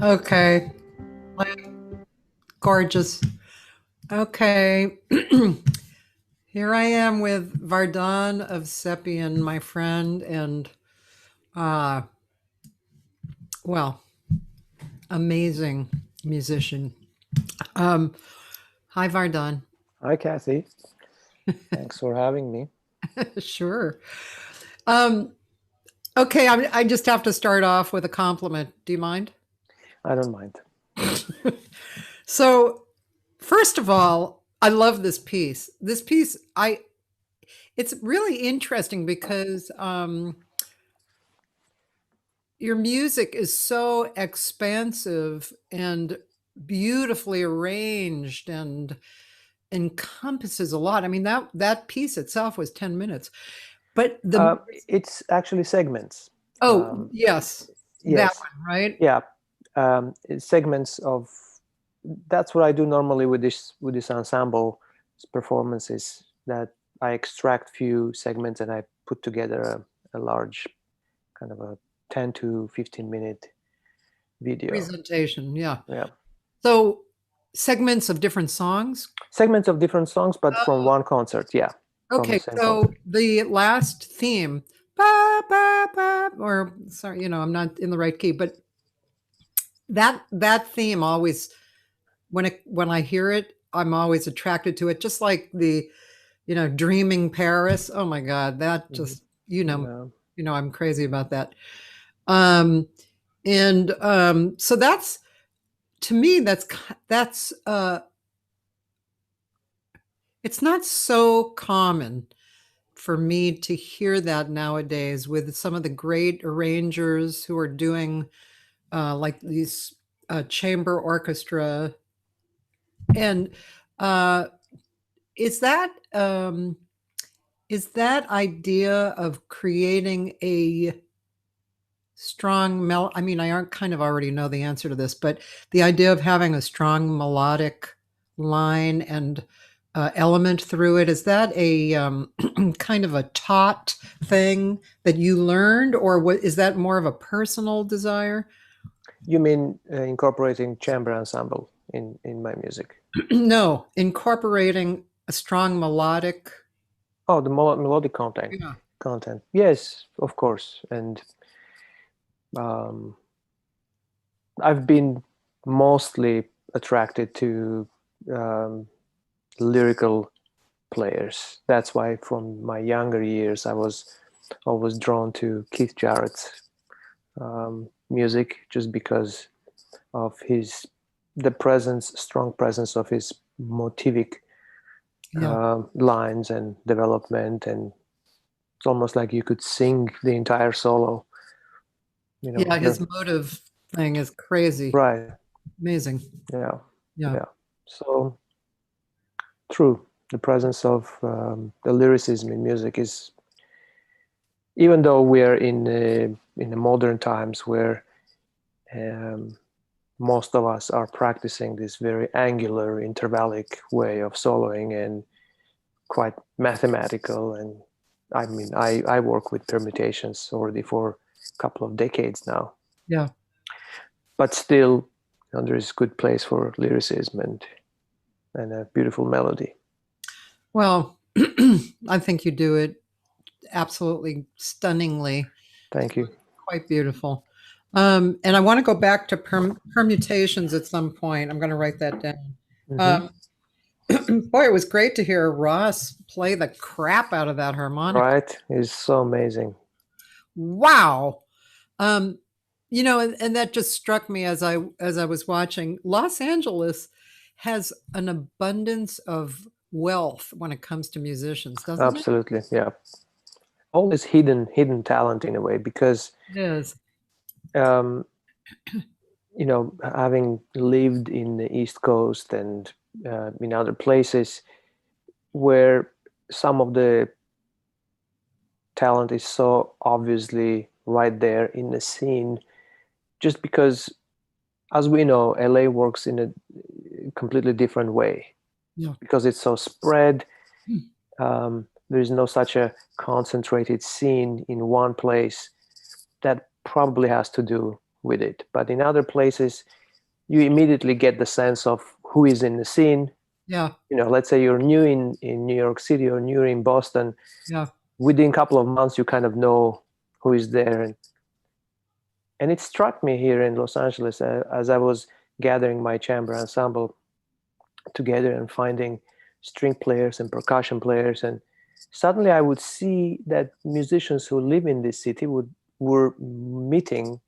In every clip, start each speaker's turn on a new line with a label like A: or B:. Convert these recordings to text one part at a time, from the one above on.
A: Okay. Gorgeous. Okay. Here I am with Vardan Ovsepian, my friend, and uh, well, amazing musician. Um, Hi, Vardan.
B: Hi, Cathy. Thanks for having me.
A: Sure. Um, okay, I just have to start off with a compliment. Do you mind?
B: I don't mind.
A: So, first of all, I love this piece. This piece, it's really interesting because your music is so expansive and beautifully arranged and encompasses a lot. I mean, that piece itself was 10 minutes. But the
B: It's actually segments.
A: oh, yes, that
B: Yes,
A: one, right?
B: yeah. It's segments of. That's what I do normally with this ensemble performances. That I extract few segments and I put together a large kind of a 10 to 15 minute video.
A: Presentation, yeah.
B: Yeah,
A: So segments of different songs.
B: segments of different songs, but from
A: Oh,
B: one concert. Yeah, from the
A: okay,
B: same
A: so
B: concert.
A: the last theme, ba, ba, ba, or sorry, I'm not in the right key, but that theme always when I hear it, I'm always attracted to it. Just like the Dreaming Paris. Oh my God, that
B: Mhm.
A: just
B: Yeah.
A: I'm crazy about that. Um, and so that's to me that's it's not so common for me to hear that nowadays with some of the great arrangers who are doing like these chamber orchestra. And uh, is that is that idea of creating a strong I mean, I kind of already know the answer to this, but the idea of having a strong melodic line and element through it, is that a kind of a taught thing that you learned, or is that more of a personal desire?
B: You mean incorporating chamber ensemble in my music?
A: No, incorporating a strong melodic.
B: Oh, the melodic content.
A: Yeah.
B: Content. Yes, of course. And um, I've been mostly attracted to um, lyrical players. That's why, from my younger years, I was always drawn to Keith Jarrett's music, just because of his strong presence of his motivic
A: Yeah.
B: lines and development, and it's almost like you could sing the entire solo.
A: Yeah, his
B: The
A: motive thing is crazy.
B: right,
A: Amazing.
B: yeah,
A: Yeah.
B: yeah. So true, the presence of the lyricism in music is, even though we're in the modern times where um, most of us are practicing this very angular intervallic way of soloing and quite mathematical, and I mean I work with permutations already for a couple of decades now,
A: Yeah.
B: but still, there is good place for lyricism and a beautiful melody.
A: Well, I think you do it absolutely stunningly,
B: Thank you.
A: quite beautiful. And I want to go back to permutations at some point. I'm going to write that down.
B: Hmm.
A: Um, boy, it was great to hear Ross play the crap out of that harmonic.
B: Right, is so amazing.
A: Wow. Um, and that just struck me as I was watching. Los Angeles has an abundance of wealth when it comes to musicians, doesn't it?
B: Absolutely, yeah. All this hidden talent in a way, because
A: It is.
B: um, having lived in the East Coast and in other places where some of the talent is so obviously right there in the scene, just because, as we know, LA works in a completely different way
A: Yeah.
B: because it's so spread. There is no such a concentrated scene in one place. That probably has to do with it. But in other places, you immediately get the sense of who is in the scene.
A: Yeah.
B: Let's say you're new in New York City or new in Boston.
A: Yeah.
B: Within a couple of months, you kind of know who is there. And it struck me here in Los Angeles as I was gathering my chamber ensemble together and finding string players and percussion players. And suddenly I would see that musicians who live in this city were meeting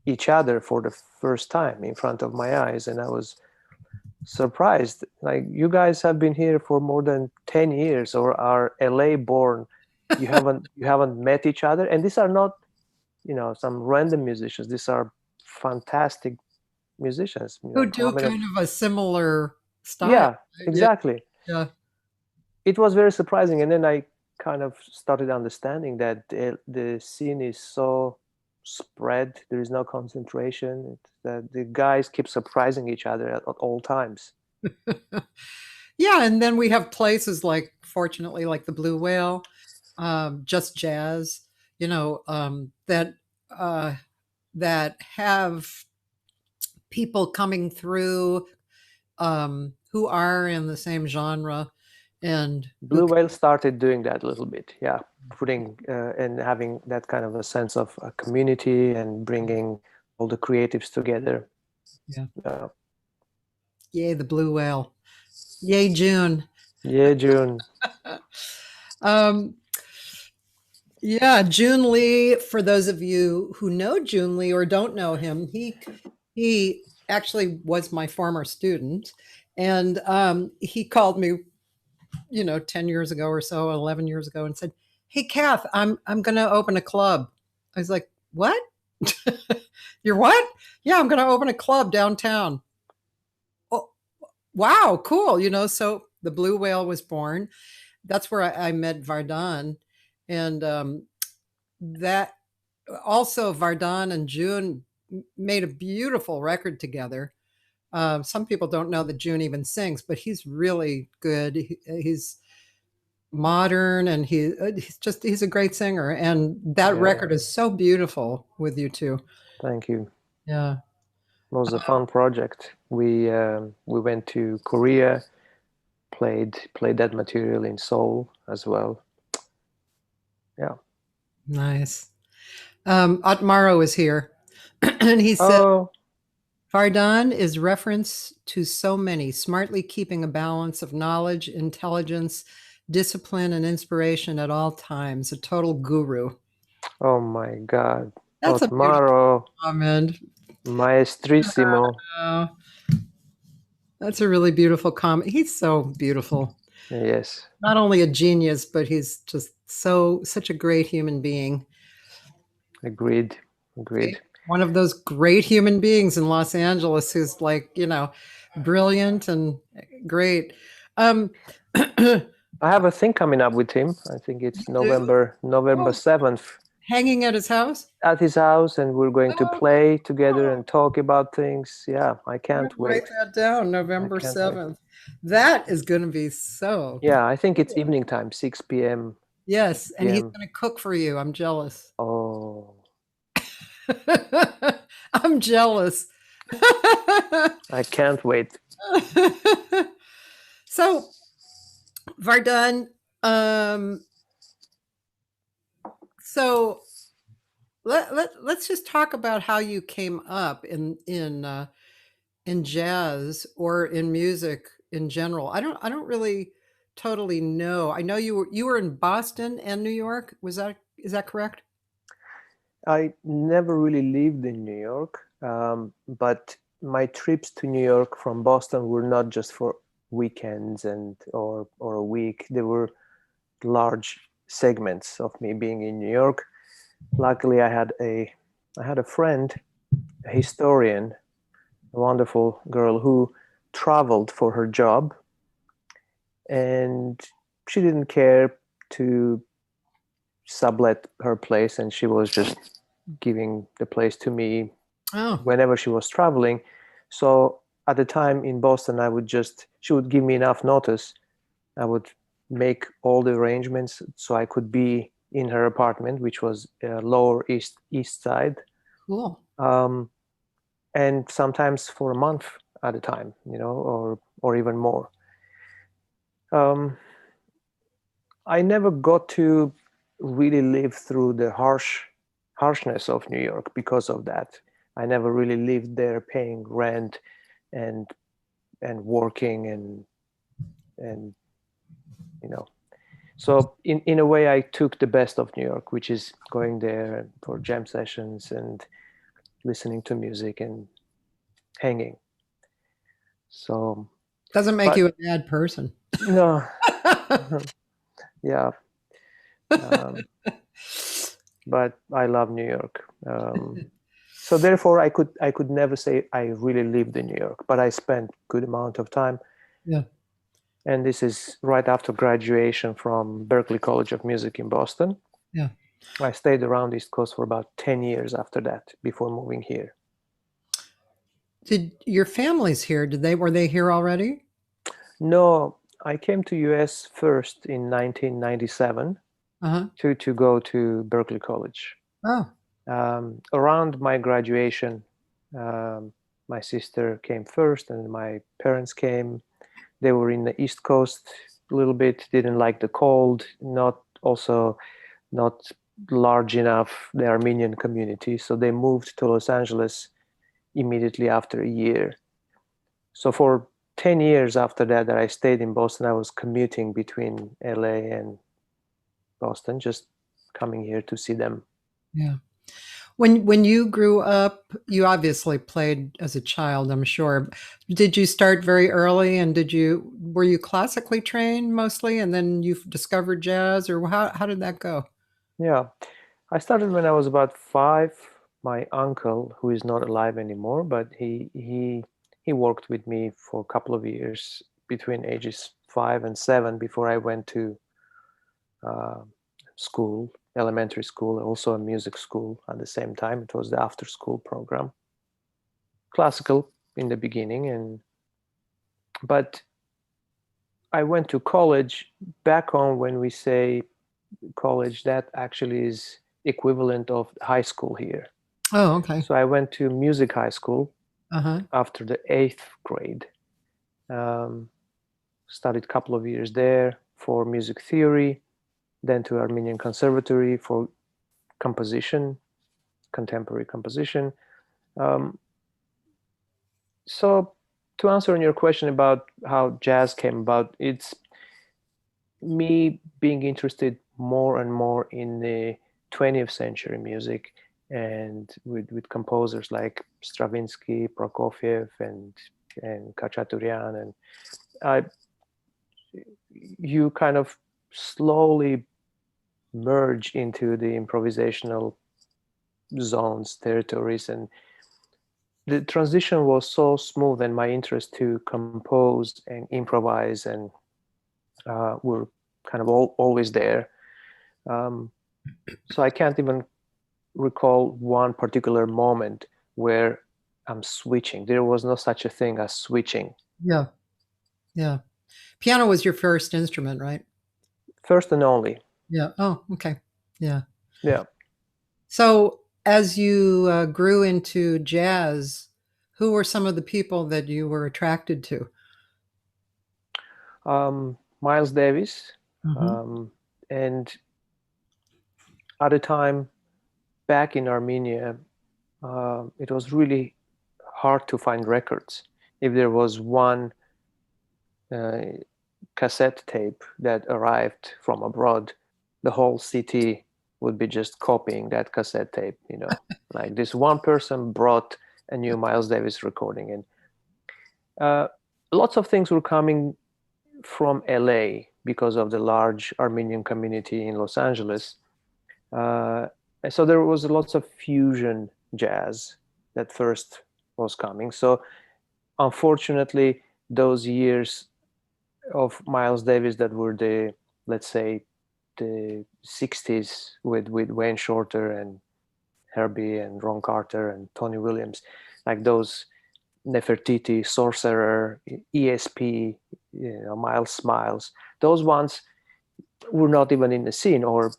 B: each other for the first time in front of my eyes. And I was surprised. Like, you guys have been here for more than 10 years or are LA born. You haven't met each other. And these are not, some random musicians. These are fantastic musicians.
A: Who do kind of a similar style.
B: Yeah, exactly.
A: Yeah.
B: It was very surprising. And then I kind of started understanding that the scene is so spread. There is no concentration. That the guys keep surprising each other at all times.
A: Yeah, and then we have places like, fortunately, like the Blue Whale, Just Jazz, that have people coming through who are in the same genre, and
B: Blue Whale started doing that a little bit, yeah, putting and having that kind of a sense of a community and bringing all the creatives together.
A: Yeah. Yay, the Blue Whale. Yay, June.
B: Yeah, June.
A: Yeah, June Lee, for those of you who know June Lee or don't know him, he actually was my former student, and he called me, 10 years ago or so, 11 years ago, and said, "Hey, Kath, I'm going to open a club." I was like, "What? You're what?" "Yeah, I'm going to open a club downtown." "Oh, wow, cool." So the Blue Whale was born. That's where I met Vardan. And that also, Vardan and June made a beautiful record together. Some people don't know that June even sings, but he's really good. He's modern, and he's a great singer. And that record is so beautiful with you two.
B: Thank you.
A: Yeah,
B: it was a fun project. We went to Korea, played that material in Seoul as well. Yeah.
A: Nice. Atmaro is here, and he said, Vardan is reference to so many, smartly keeping a balance of knowledge, intelligence, discipline, and inspiration at all times. A total guru.
B: Oh my God.
A: That's
B: Atmaro.
A: A comment.
B: Maestrissimo.
A: That's a really beautiful comment. He's so beautiful.
B: Yes.
A: Not only a genius, but he's just such a great human being.
B: Agreed.
A: One of those great human beings in Los Angeles who's like, brilliant and great.
B: I have a thing coming up with him. I think it's November 7th.
A: Hanging at his house?
B: At his house, and we're going to play together and talk about things. Yeah, I can't wait.
A: Write that down, November 7th. That is going to be so.
B: Yeah, I think it's evening time, 6 p.m.
A: Yes, and he's going to cook for you. I'm jealous.
B: Oh.
A: I'm jealous.
B: I can't wait.
A: So, Vardan, so let's just talk about how you came up in jazz or in music in general. I don't really totally know. I know you were in Boston and New York. Is that correct?
B: I never really lived in New York, but my trips to New York from Boston were not just for weekends or a week. There were large segments of me being in New York. Luckily, I had a friend, a historian, a wonderful girl who traveled for her job, and she didn't care to sublet her place, and she was just giving the place to me whenever she was traveling. So at the time in Boston, she would give me enough notice. I would make all the arrangements so I could be in her apartment, which was Lower East Side.
A: Cool.
B: and sometimes for a month at a time, or even more. I never got to really live through the harshness of New York because of that. I never really lived there paying rent and working and so in a way I took the best of New York, which is going there for jam sessions and listening to music and hanging. So
A: Doesn't make you a bad person.
B: no. Yeah. But I love New York. So therefore I could never say I really lived in New York, but I spent good amount of time.
A: Yeah.
B: And this is right after graduation from Berklee College of Music in Boston.
A: Yeah.
B: I stayed around East Coast for about 10 years after that, before moving here.
A: Did your family's here? Were they here already?
B: No, I came to US first in 1997
A: Uh-huh.
B: to go to Berklee College.
A: Oh.
B: Around my graduation, my sister came first and my parents came. They were in the East Coast a little bit, didn't like the cold, not large enough, the Armenian community. So they moved to Los Angeles immediately after a year. So for 10 years after that I stayed in Boston, I was commuting between LA and Boston, just coming here to see them.
A: Yeah. When you grew up, you obviously played as a child, I'm sure. Did you start very early, and were you classically trained mostly, and then you discovered jazz, or how did that go?
B: Yeah, I started when I was about 5. My uncle, who is not alive anymore, but he worked with me for a couple of years between ages 5 and 7 before I went to uh, school, elementary school, also a music school at the same time. It was the after school program, classical in the beginning, but I went to college. Back home, when we say college, that actually is equivalent of high school here.
A: Oh, okay.
B: So I went to music high school
A: Uh-huh.
B: after the 8th grade. Studied a couple of years there for music theory, then to Armenian Conservatory for composition, contemporary composition. So to answer on your question about how jazz came about, it's me being interested more and more in the 20th century music, and with composers like Stravinsky, Prokofiev, and Khachaturian, and I you kind of slowly merge into the improvisational zones, territories, and the transition was so smooth, and my interest to compose and improvise and were kind of always there. So I can't even recall one particular moment where I'm switching. There was no such a thing as switching.
A: Yeah. Yeah. Piano was your first instrument, right?
B: First and only.
A: Yeah. Oh, okay. Yeah.
B: Yeah.
A: So as you grew into jazz, who were some of the people that you were attracted to?
B: Miles Davis.
A: Hmm.
B: And at a time back in Armenia, it was really hard to find records. If there was one uh, cassette tape that arrived from abroad, the whole city would be just copying that cassette tape, like this one person brought a new Miles Davis recording, and lots of things were coming from LA because of the large Armenian community in Los Angeles. And so there was lots of fusion jazz that first was coming. So unfortunately, those years of Miles Davis that were let's say, the 60s with Wayne Shorter and Herbie and Ron Carter and Tony Williams, like those Nefertiti, Sorcerer, ESP, Miles Smiles, those ones were not even in the scene, or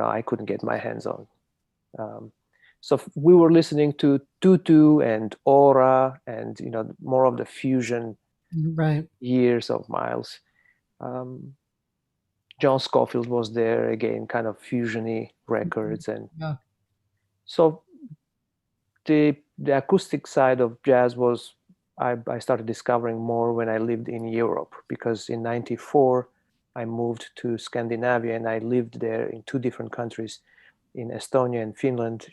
B: I couldn't get my hands on. So we were listening to Tutu and Aura and, more of the fusion
A: Right.
B: years of Miles. John Scofield was there again, kind of fusiony records. And
A: Yeah.
B: so the acoustic side of jazz was, I started discovering more when I lived in Europe, because in 94 I moved to Scandinavia and I lived there in two different countries, in Estonia and Finland,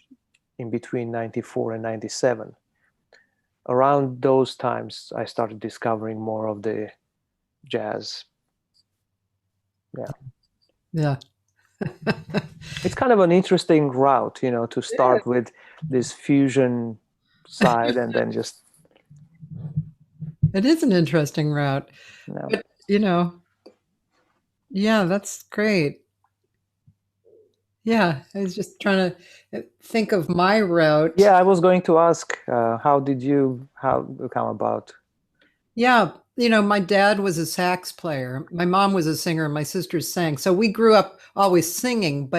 B: in between 94 and 97. Around those times I started discovering more of the jazz. Yeah.
A: Yeah.
B: It's kind of an interesting route, to start with this fusion side and then just.
A: It is an interesting route.
B: No.
A: But, yeah, that's great. Yeah, I was just trying to think of my route.
B: Yeah, I was going to ask, how come about?
A: Yeah, my dad was a sax player. My mom was a singer, and my sisters sang. So we grew up always singing.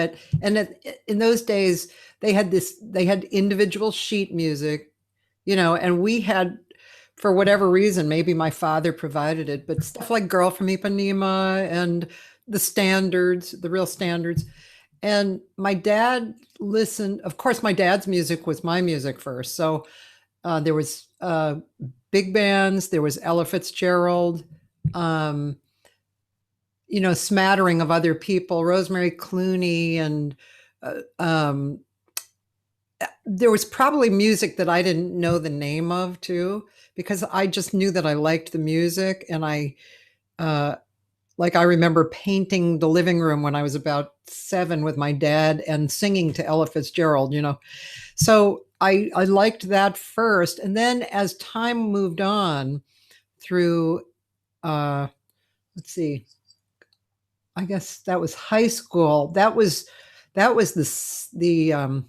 A: In those days, they had individual sheet music, and we had, for whatever reason, maybe my father provided it, but stuff like Girl from Ipanema and the real standards. And my dad listened, of course, my dad's music was my music first. So there was big bands, there was Ella Fitzgerald, smattering of other people, Rosemary Clooney, and there was probably music that I didn't know the name of too, because I just knew that I liked the music. And I remember painting the living room when I was about 7 with my dad and singing to Ella Fitzgerald, So I liked that first. And then as time moved on through, let's see, I guess that was high school. That was the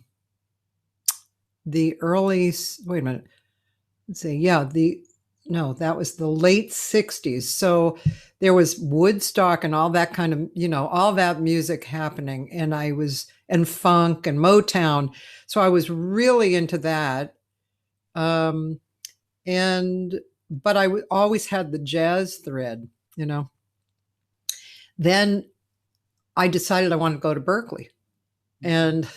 A: early, wait a minute. Let's see. Yeah. That was the late 60s. So there was Woodstock and all that kind of, all that music happening. And funk and Motown. So I was really into that. But I always had the jazz thread, Then I decided I wanted to go to Berklee. And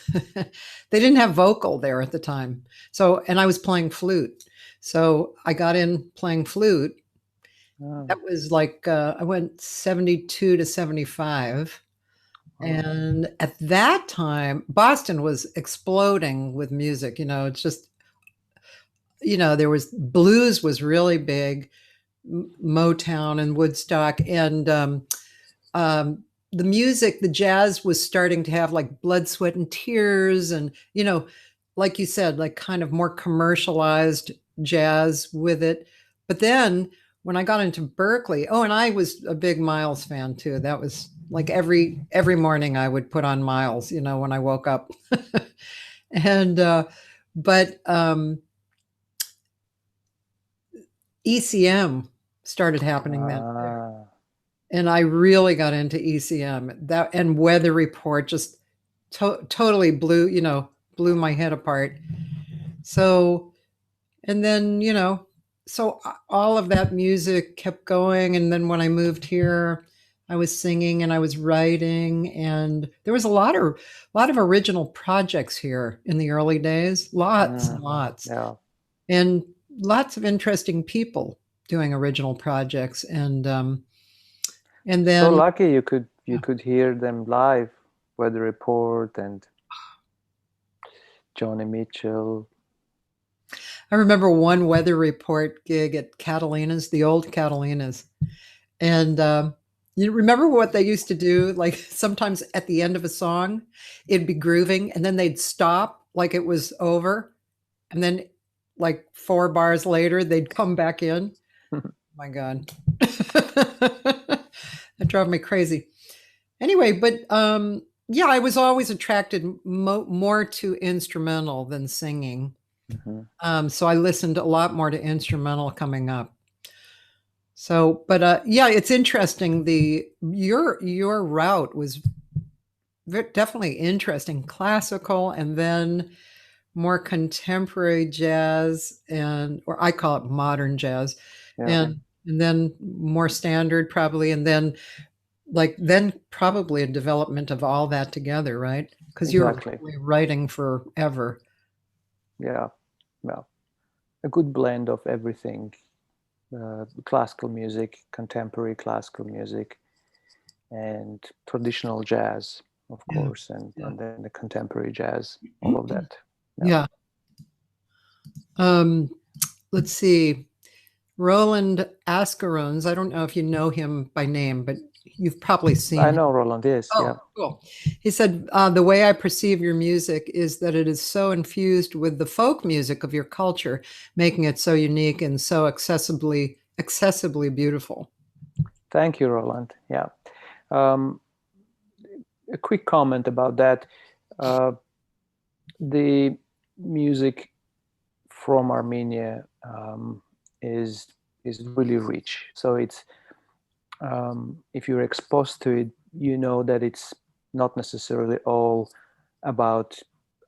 A: they didn't have vocal there at the time. And I was playing flute. So I got in playing flute. Oh. That was like, I went 72 to 75. Oh. And at that time, Boston was exploding with music. It's just, there was blues was really big, Motown and Woodstock. And the music, the jazz was starting to have like Blood, Sweat, and Tears. And, like you said, like kind of more commercialized jazz with it. But then when I got into Berklee, and I was a big Miles fan too. That was like every morning I would put on Miles, when I woke up. And, ECM started happening then. And I really got into ECM, and Weather Report just totally blew my head apart. So, and then, so all of that music kept going. And then when I moved here, I was singing and I was writing, and there was a lot of original projects here in the early days, lots and lots, and lots of interesting people doing original projects. And then
B: so lucky you could hear them live, Weather Report and Joni Mitchell.
A: I remember one Weather Report gig at Catalina's, the old Catalina's. And you remember what they used to do? Like sometimes at the end of a song, it'd be grooving and then they'd stop like it was over. And then like 4 bars later, they'd come back in. Oh my God. That drove me crazy. Anyway, but yeah, I was always attracted more to instrumental than singing. Mm-hmm. So I listened a lot more to instrumental coming up. So, but yeah, it's interesting. Your route was definitely interesting, classical, and then more contemporary jazz, or I call it modern jazz,
B: Yeah,
A: and then more standard probably, and then probably a development of all that together, right? Because you were
B: exactly.
A: probably writing forever.
B: Yeah, yeah. A good blend of everything. Classical music, contemporary classical music, and traditional jazz, of
A: Yeah.
B: course,
A: Yeah.
B: and then the contemporary jazz, all of that. Yeah.
A: Yeah. Um, let's see. Roland Ascarones. I don't know if you know him by name, but you've probably seen
B: I
A: him.
B: know Roland is,
A: Oh,
B: yeah.
A: cool. He said, the way I perceive your music is that it is so infused with the folk music of your culture, making it so unique and so accessibly beautiful.
B: Thank you, Roland. Yeah. Um, a quick comment about that. Uh, the music from Armenia is really rich. So it's if you're exposed to it, you know that it's not necessarily all about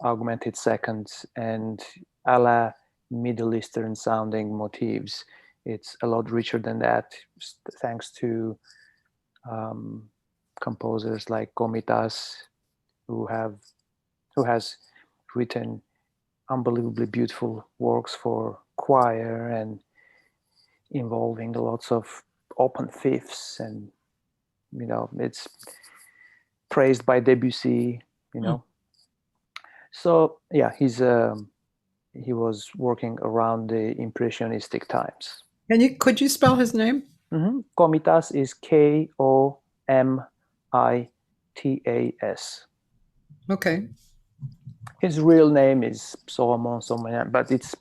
B: augmented seconds and a la Middle Eastern sounding motifs. It's a lot richer than that, thanks to um, composers like Komitas, who have who has written unbelievably beautiful works for choir and involving lots of open fifths, and it's praised by Debussy. you
A: Hmm.
B: know so yeah, he was working around the impressionistic times.
A: Could you spell his name?
B: Komitas is Komitas.
A: Okay.
B: His real name is Solomon Somoyan, but it's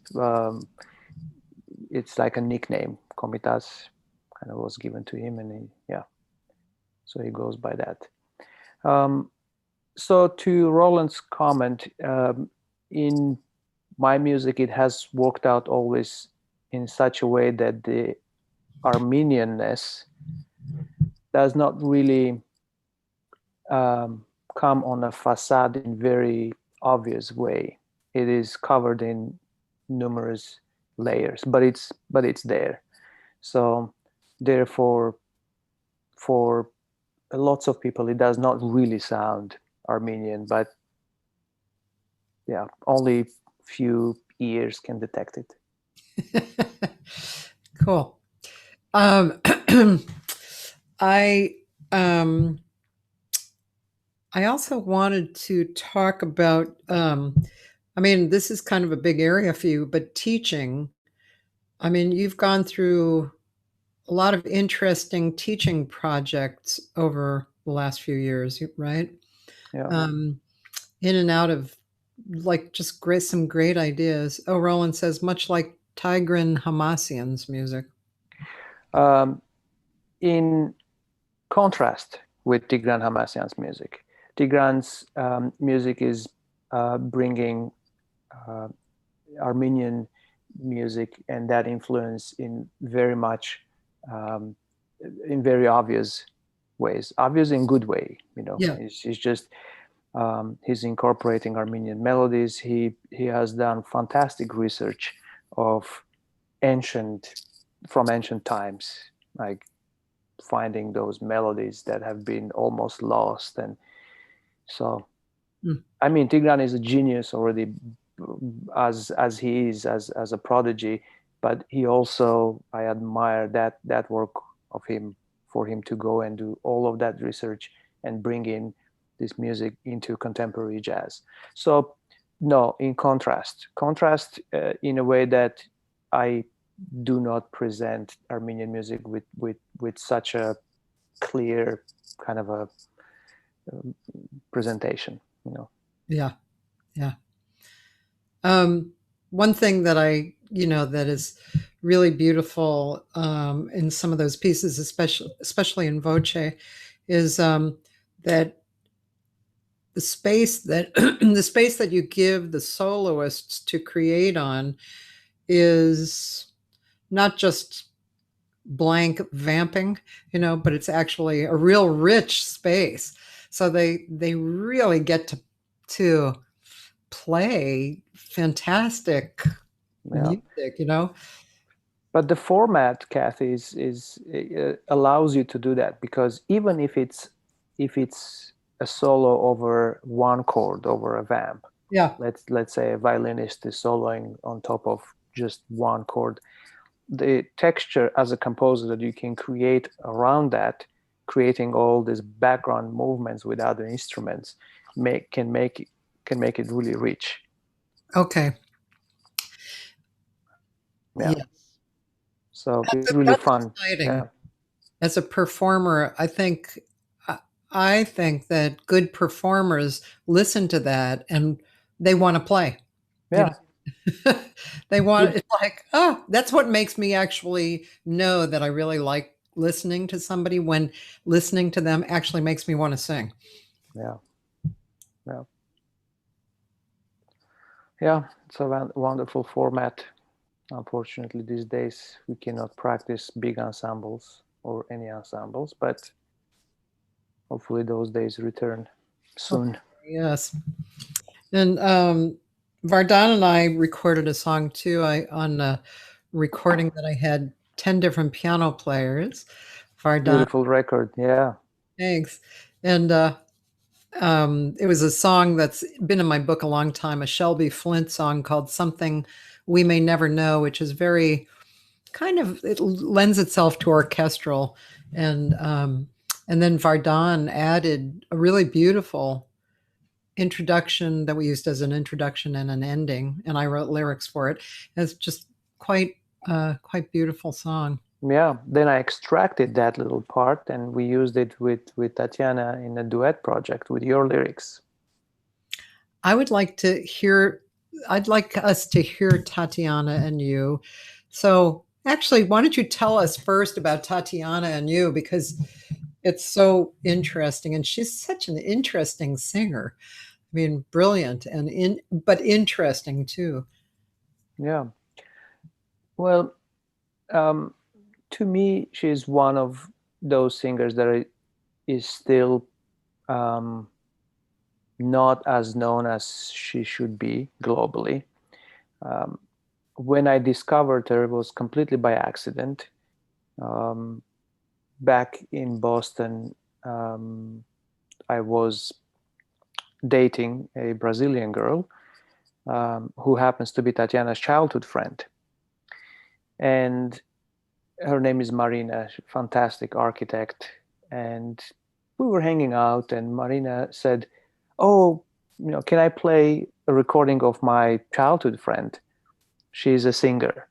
B: like a nickname. Komitas kind of was given to him, and yeah, so he goes by that. So to Roland's comment, in my music, it has worked out always in such a way that the Armenianness does not really come on a facade in very obvious way. It is covered in numerous layers, but it's there. So therefore, for lots of people, it does not really sound Armenian, but yeah, only few ears can detect it.
A: Cool. Um, I um, I also wanted to talk about. I mean, this is kind of a big area for you, but teaching. I mean, you've gone through a lot of interesting teaching projects over the last few years, right?
B: Yeah.
A: Um, in and out of like just some great ideas. Oh, Roland says much like Tigran Hamasyan's music.
B: Um, in contrast with Tigran Hamasyan's music, Tigran's music is bringing uh, Armenian music and that influence in very much um, in very obvious ways, obvious in good way.
A: Yeah.
B: It's just he's incorporating Armenian melodies. He has done fantastic research of ancient from ancient times, like finding those melodies that have been almost lost. And so,
A: Mm.
B: I mean, Tigran is a genius already, as he is as a prodigy, but he also, I admire that work of him, for him to go and do all of that research and bring in this music into contemporary jazz. So no, in contrast in a way that I do not present Armenian music with such a clear kind of a presentation.
A: Yeah. Yeah. One thing that that is really beautiful in some of those pieces, especially in Voce, is that the space that you give the soloists to create on is not just blank vamping, but it's actually a real rich space. So they really get to play fantastic
B: Yeah.
A: music, you know?
B: But the format, Cathy, is allows you to do that, because even if it's a solo over one chord over a vamp,
A: Yeah.
B: let's say a violinist is soloing on top of just one chord, the texture as a composer that you can create around that, creating all these background movements with other instruments, can make it really rich.
A: Okay.
B: Yeah.
A: Yeah.
B: So it's really
A: That's
B: fun.
A: exciting.
B: Yeah.
A: As a performer, I I think that good performers listen to that and they want to play. You
B: Yeah.
A: know, they want
B: You,
A: it's like, oh, that's what makes me actually know that I really like listening to somebody when listening to them actually makes me want to sing.
B: yeah. Yeah. Yeah. It's a wonderful format. Unfortunately, these days we cannot practice big ensembles or any ensembles, but hopefully those days return
A: Oh,
B: soon.
A: yes. And Vardan and I recorded a song too. I on a recording that I had 10 different piano players. Vardan,
B: Beautiful record. Yeah.
A: thanks. And it was a song that's been in my book a long time, a Shelby Flint song called Something We May Never Know, which is very kind of, it lends itself to orchestral. And then Vardan added a really beautiful introduction that we used as an introduction and an ending, and I wrote lyrics for it. It's just quite beautiful song.
B: Yeah. Then I extracted that little part and we used it with Tatiana in a duet project with your lyrics.
A: I would like to hear. I'd like us to hear Tatiana and you. So actually, why don't you tell us first about Tatiana and you, because it's so interesting, and she's such an interesting singer. I mean, brilliant and but interesting too.
B: Yeah. Well, um, to me, she's one of those singers that is still um, not as known as she should be globally. Um, when I discovered her, it was completely by accident. Um, Back in Boston, I was dating a Brazilian girl who happens to be Tatiana's childhood friend. And her name is Marina, fantastic architect. And we were hanging out, and Marina said, "Oh, can I play a recording of my childhood friend? She's a singer."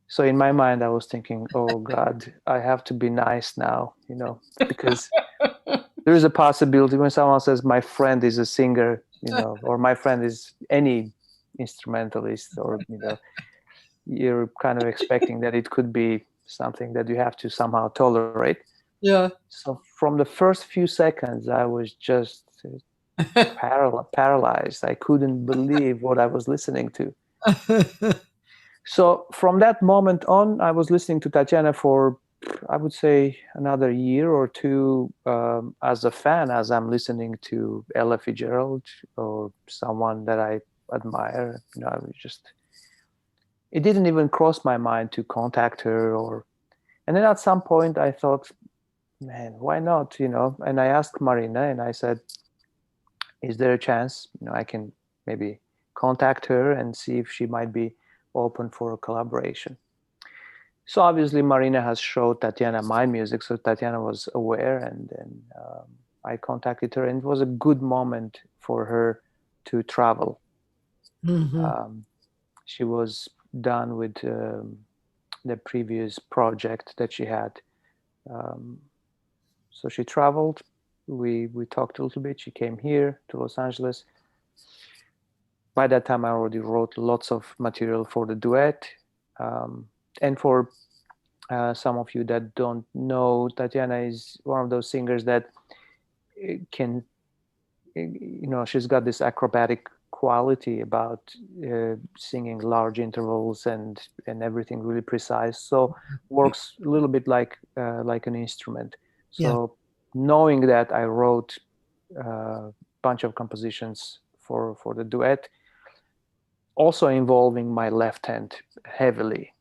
B: So in my mind, I was thinking, "Oh God, I have to be nice now, because there is a possibility when someone says my friend is a singer, or my friend is any instrumentalist, or you're kind of expecting that it could be something that you have to somehow tolerate."
A: Yeah.
B: So from the first few seconds, I was just paralyzed. I couldn't believe what I was listening to. So from that moment on, I was listening to Tatiana for, I would say, another year or two as a fan, as I'm listening to Ella Fitzgerald or someone that I admire. I was just, it didn't even cross my mind to contact her. And then at some point I thought, man, why not? And I asked Marina and I said, is there a chance, I can maybe contact her and see if she might be open for a collaboration. So obviously Marina has showed Tatiana my music, so Tatiana was aware, and then I contacted her, and it was a good moment for her to travel.
A: Hmm.
B: She was done with the previous project that she had. Um, so she traveled. We talked a little bit. She came here to Los Angeles. By that time, I already wrote lots of material for the duet. And for some of you that don't know, Tatiana is one of those singers that can, she's got this acrobatic quality about singing large intervals and everything really precise. So works a little bit like an instrument.
A: Yeah.
B: So knowing that, I wrote a bunch of compositions for the duet, also involving my left hand heavily.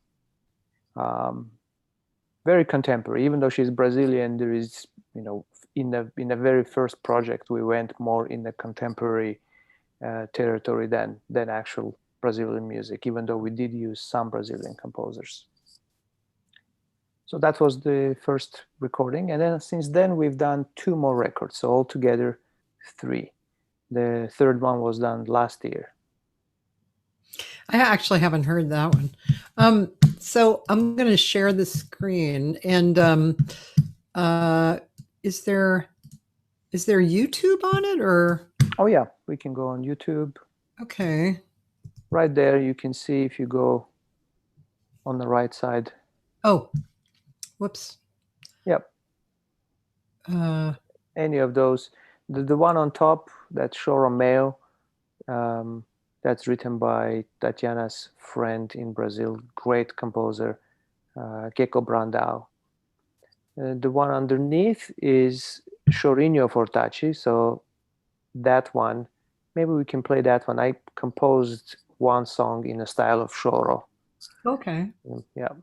B: Very contemporary, even though she's Brazilian. There is, in the very first project, we went more in the contemporary territory than actual Brazilian music, even though we did use some Brazilian composers. So that was the first recording, and then since then we've done 2 more records, so altogether 3. The third one was done last year.
A: I actually haven't heard that one. So I'm going to share the screen, and is there YouTube on it, or?
B: Oh yeah, we can go on YouTube.
A: Okay.
B: Right there, you can see if you go on the right side.
A: Oh, whoops.
B: Yep. Any of those. The one on top, that's Choromeo. That's written by Tatiana's friend in Brazil, great composer, Keko Brandao. The one underneath is Chorinho Fortaci, so that one, maybe we can play that one. I composed one song in a style of choro.
A: Okay.
B: Yeah.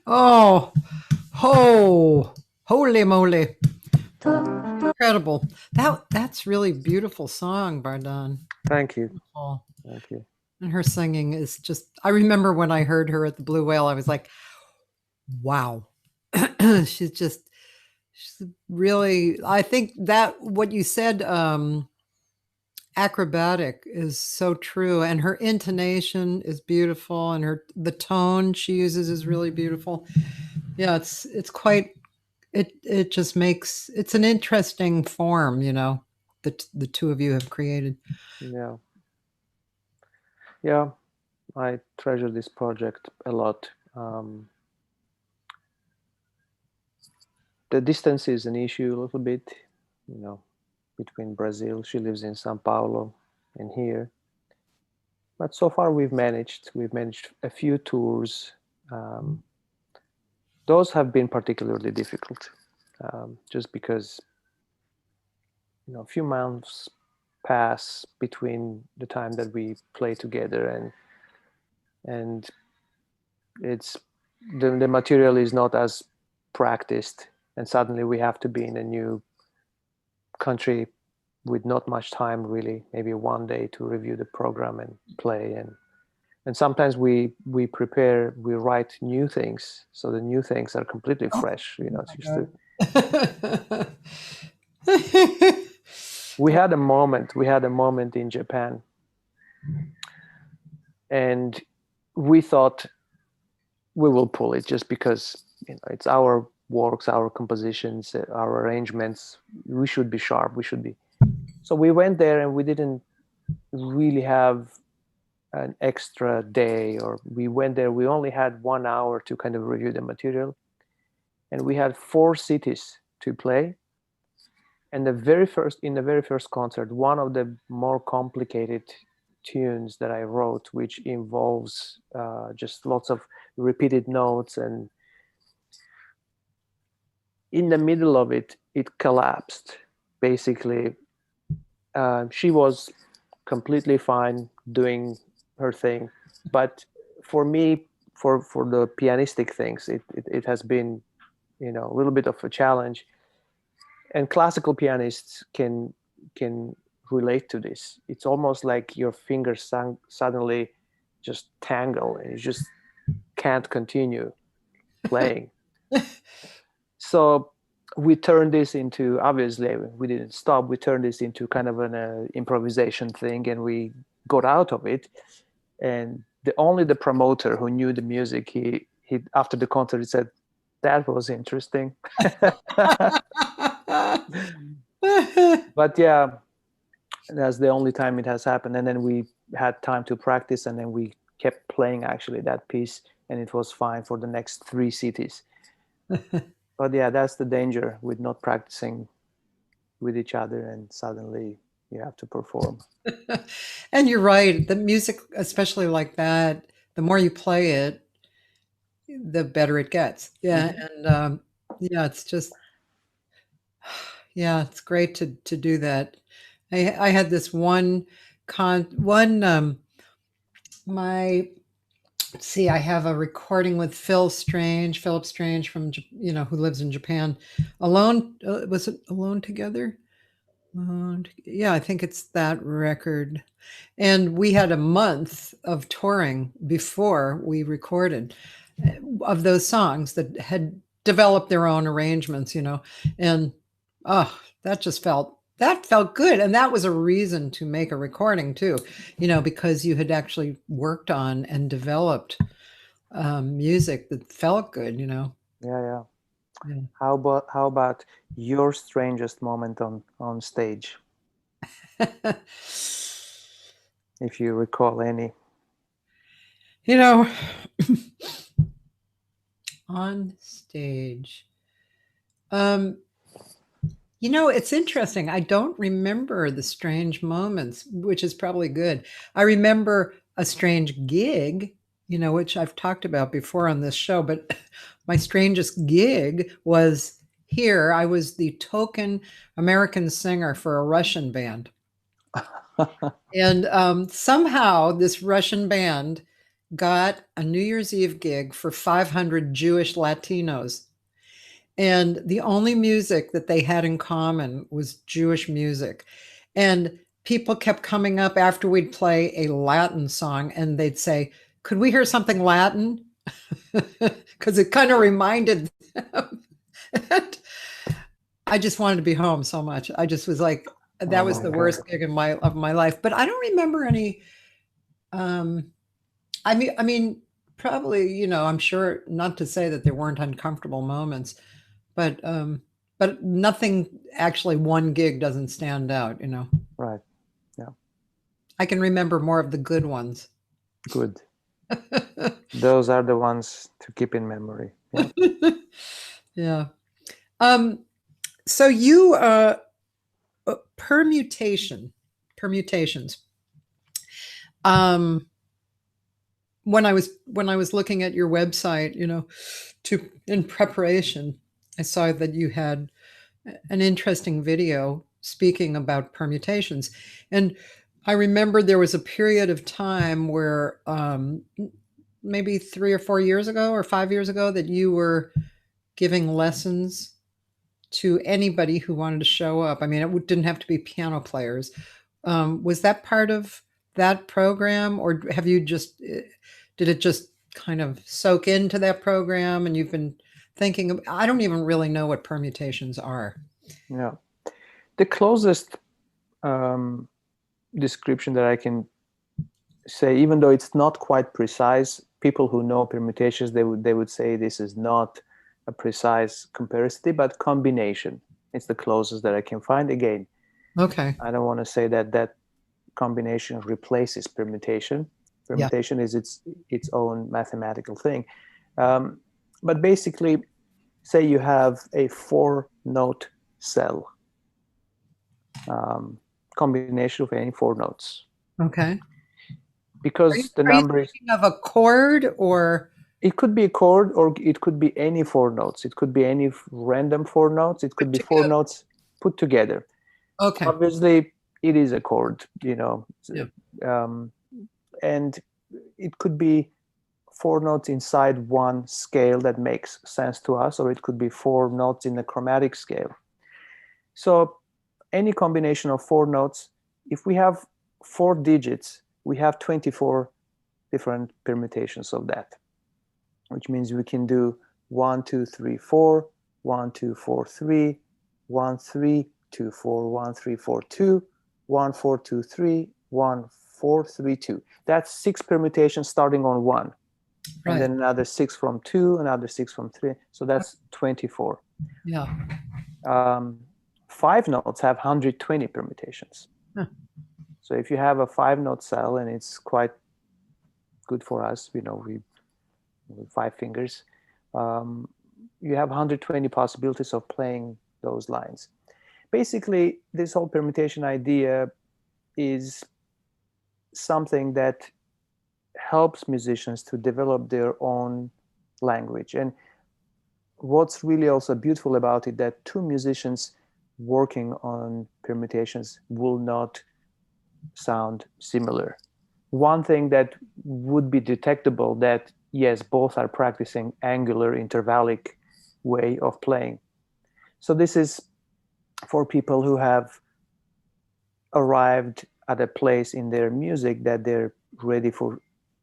A: Oh, ho, holy moly. Incredible. That's really beautiful song, Vardan.
B: Thank you.
A: Oh,
B: Thank you.
A: and her singing is just, I remember when I heard her at the Blue Whale, I was like, wow. she's just, she's really, I think that what you said, acrobatic is so true, and her intonation is beautiful, and the tone she uses is really beautiful. Yeah, it's quite, it just makes, it's an interesting form, that the two of you have created.
B: Yeah. Yeah, I treasure this project a lot. The distance is an issue a little bit, between Brazil. She lives in Sao Paulo and here. But so far we've managed. We've managed a few tours. Those have been particularly difficult, just because a few months pass between the time that we play together and it's the material is not as practiced, and suddenly we have to be in a new country with not much time, really, maybe one day to review the program and play. And sometimes we write new things, so the new things are completely fresh. It's just we had a moment in Japan, and we thought we will pull it just because it's our works, our compositions, our arrangements. We should be sharp. So we went there, and we didn't really have an extra day, or we went there, we only had 1 hour to kind of review the material, and we had 4 cities to play. And in the very first concert, one of the more complicated tunes that I wrote, which involves just lots of repeated notes, and in the middle of it collapsed. Basically, she was completely fine doing her thing, but for me, for the pianistic things, it has been a little bit of a challenge. And classical pianists can relate to this. It's almost like your fingers suddenly just tangle, and you just can't continue playing. So we turned this into, obviously we didn't stop, we turned this into kind of an improvisation thing, and we got out of it. And only the promoter who knew the music, he after the concert, he said, that was interesting. But yeah, that's the only time it has happened. And then we had time to practice, and then we kept playing actually that piece, and it was fine for the next 3 cities. But yeah, that's the danger with not practicing with each other, and suddenly you have to perform.
A: And you're right. The music, especially like that, the more you play it, the better it gets. Yeah.
B: Mm-hmm.
A: And yeah, it's just, yeah, it's great to do that. I had this my, let's see, I have a recording with Philip Strange from, who lives in Japan. Alone, was it Alone Together? Yeah, I think it's that record. And we had a month of touring before we recorded of those songs that had developed their own arrangements, and that felt good. And that was a reason to make a recording too, because you had actually worked on and developed music that felt good,
B: Yeah.
A: Yeah.
B: How about your strangest moment on stage, if you recall any?
A: On stage. It's interesting. I don't remember the strange moments, which is probably good. I remember a strange gig, which I've talked about before on this show, but my strangest gig was here. I was the token American singer for a Russian band. And somehow this Russian band got a New Year's Eve gig for 500 Jewish Latinos. And the only music that they had in common was Jewish music. And people kept coming up after we'd play a Latin song and they'd say, "Could we hear something Latin?" Because it kind of reminded them. And I just wanted to be home so much. I just was like, that
B: Oh
A: was
B: my
A: the
B: God.
A: worst gig of my life. But I don't remember any. Um, I mean, probably, I'm sure, not to say that there weren't uncomfortable moments, but nothing, actually one gig doesn't stand out.
B: Right. Yeah.
A: I can remember more of the good ones.
B: Good. Those are the ones to keep in memory. Yeah.
A: Yeah. Um, so you permutations. Um, when I was looking at your website, to in preparation, I saw that you had an interesting video speaking about permutations. And I remember there was a period of time where maybe 3 or 4 years ago or 5 years ago that you were giving lessons to anybody who wanted to show up. I mean, it didn't have to be piano players. Was that part of that program, or have you just did it just kind of soak into that program and you've been thinking of, I don't even really know what permutations are.
B: Yeah. The closest um, description that I can say, even though it's not quite precise, people who know permutations, they would say this is not a precise comparison, but combination. It's the closest that I can find. Again,
A: Okay.
B: I don't want to say that combination replaces permutation.
A: Yeah.
B: Permutation is its own mathematical thing. Um, but basically, say you have a 4-note cell, combination of any 4 notes.
A: Okay. Are you,
B: Because the
A: are you
B: number is,
A: thinking of a chord or
B: it could be a chord or it could be any 4 notes. It could be any random 4 notes. It could
A: put
B: be four
A: together?
B: notes put together.
A: Okay.
B: Obviously, it is a chord,
A: Yeah.
B: um, and it could be 4 notes inside one scale that makes sense to us, or it could be 4 notes in a chromatic scale. So any combination of 4 notes, if we have 4 digits, we have 24 different permutations of that, which means we can do 1, 2, 3, 4, 1, 2, 4, 3, 1, 3, 2, 4, 1, 3, 4, 2, 1, 4, 2, 3, 1, 4, 3, 2. That's 6 permutations starting on 1. And
A: Right.
B: then another 6 from 2, another 6 from 3. So that's 24.
A: Yeah.
B: Um, 5 notes have 120 permutations.
A: Huh.
B: So if you have a 5-note cell, and it's quite good for us, we with 5 fingers, you have 120 possibilities of playing those lines. Basically, this whole permutation idea is something that helps musicians to develop their own language. And what's really also beautiful about it, that two musicians working on permutations will not sound similar. One thing that would be detectable, that yes, both are practicing angular intervallic way of playing. So this is for people who have arrived at a place in their music that they're ready for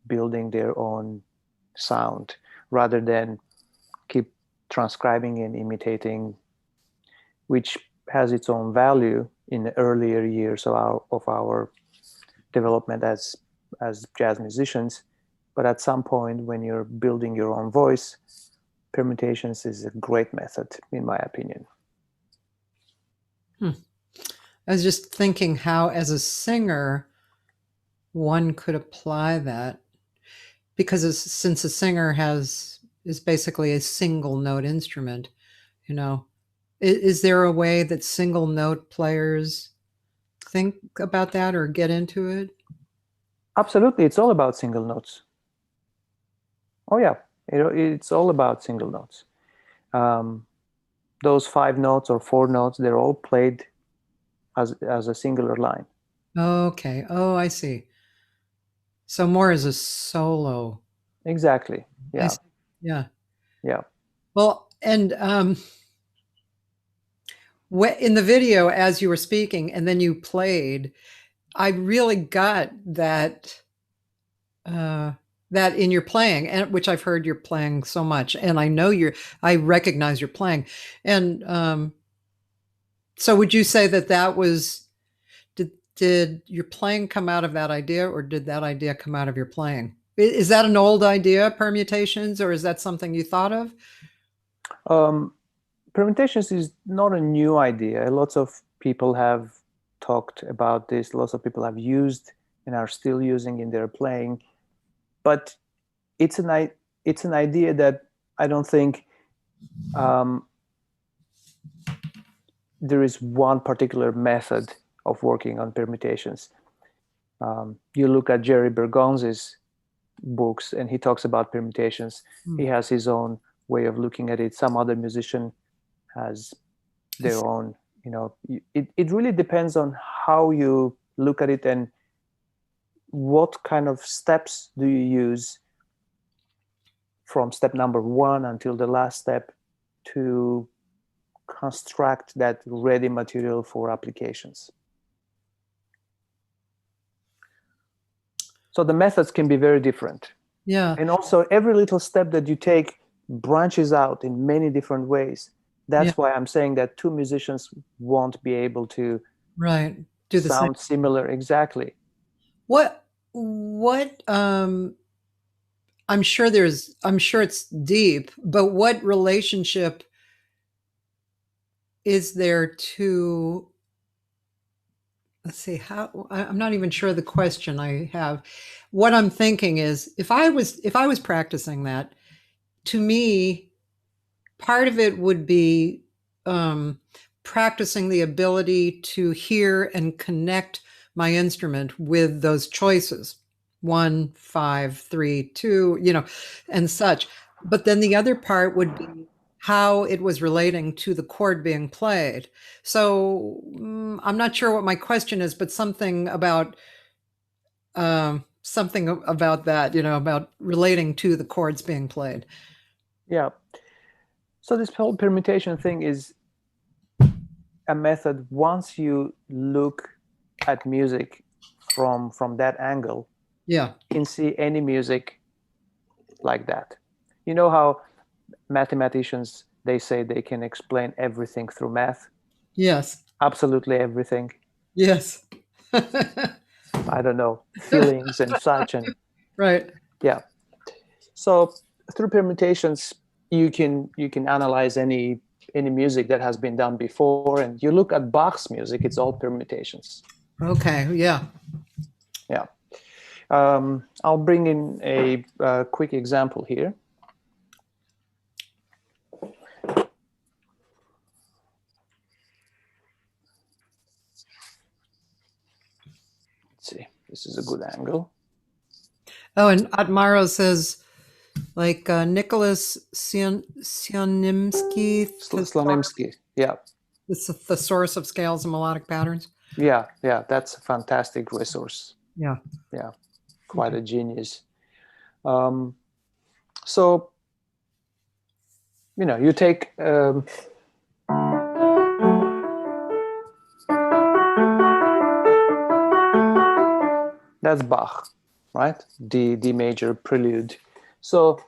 B: building their own sound, rather than keep transcribing and imitating, which has its own value in the earlier years of our development as jazz musicians. But at some point, when you're building your own voice, permutations is a great method, in my opinion.
A: Hmm. I was just thinking how, as a singer, one could apply that, because since a singer is basically a single note instrument, you know, is there a way that single note players think about that or get into it?
B: Absolutely, it's all about single notes. Oh yeah, it's all about single notes. Um, those 5 notes or 4 notes, they're all played as a singular line.
A: Okay. Oh, I see. So more as a solo.
B: Exactly. Yeah.
A: Yeah.
B: Yeah.
A: Well, and in the video, as you were speaking and then you played, I really got that that in your playing, and which I've heard you're playing so much, and I know I recognize your playing, and so would you say that was did your playing come out of that idea, or did that idea come out of your playing? Is that an old idea, permutations, or is that something you thought of?
B: Permutations is not a new idea. Lots of people have talked about this. Lots of people have used and are still using in their playing. But it's an idea that I don't think there is one particular method of working on permutations. You look at Jerry Bergonzi's books, and he talks about permutations. He has his own way of looking at it. Some other musician has their own. It really depends on how you look at it and what kind of steps do you use from step number 1 until the last step to construct that ready material for applications. So the methods can be very different.
A: Yeah.
B: And also every little step that you take branches out in many different ways. That's why I'm saying that two musicians won't be able to
A: do the
B: sound
A: same.
B: similar. Exactly.
A: What I'm sure it's deep, but what relationship is there to, let's see, I'm not even sure the question I have. What I'm thinking is, if I was practicing that, to me, part of it would be practicing the ability to hear and connect my instrument with those choices, 1, 5, 3, 2, and such. But then the other part would be how it was relating to the chord being played. So I'm not sure what my question is, but something about that, about relating to the chords being played.
B: Yeah. So this whole permutation thing is a method. Once you look at music from that angle,
A: you
B: can see any music like that. You know how mathematicians, they say they can explain everything through math?
A: Yes.
B: Absolutely everything.
A: Yes.
B: I don't know, feelings and such. And
A: right.
B: Yeah. So through permutations, you can analyze any music that has been done before, and you look at Bach's music, it's all permutations.
A: Okay. Yeah.
B: Yeah. I'll bring in a quick example here. Let's see. This is a good angle.
A: Oh, and Atmaro says, like Nicholas
B: Slonimsky. Yeah.
A: It's a thesaurus of scales and melodic patterns.
B: Yeah. That's a fantastic resource.
A: Yeah.
B: Yeah. Quite a genius. So, you take that's Bach, right? D major prelude. So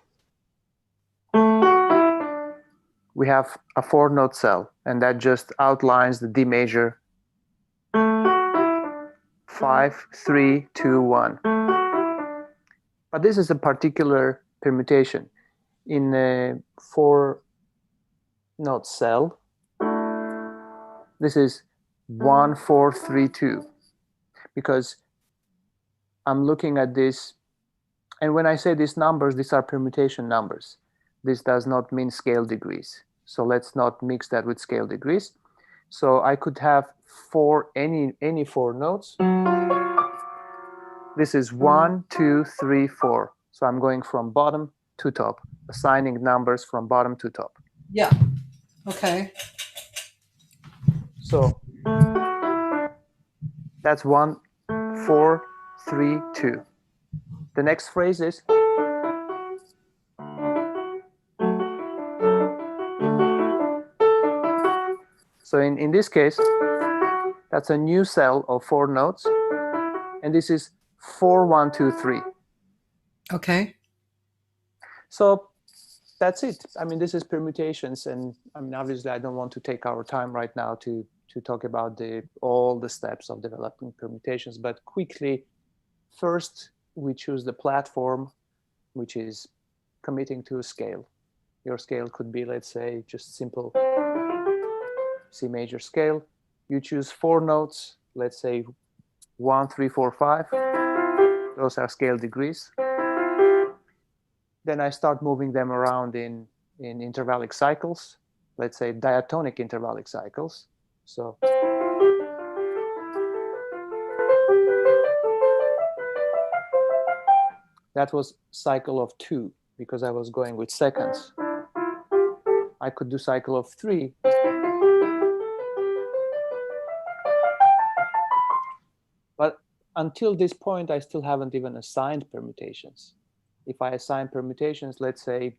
B: we have a 4-note cell, and that just outlines the D major 5, 3, 2, 1. But this is a particular permutation. In a 4-note cell, this is 1, 4, 3, 2, because I'm looking at this, and when I say these numbers, these are permutation numbers. This does not mean scale degrees. So let's not mix that with scale degrees. So I could have any 4 notes. This is 1, 2, 3, 4. So I'm going from bottom to top, assigning numbers from bottom to top.
A: Yeah. Okay.
B: So that's 1, 4, 3, 2. the next phrase is. So in this case, that's a new cell of 4 notes, and this is 4, 1, 2, 3.
A: Okay.
B: So that's it. I mean, this is permutations, and I mean, obviously, I don't want to take our time right now to talk about all the steps of developing permutations, but quickly, first we choose the platform, which is committing to a scale. Your scale could be, let's say, just simple C major scale. You choose 4 notes, let's say 1, 3, 4, 5. Those are scale degrees. Then I start moving them around in intervallic cycles, let's say diatonic intervallic cycles. So that was cycle of 2 because I was going with seconds. I could do cycle of 3. But until this point, I still haven't even assigned permutations. If I assign permutations, let's say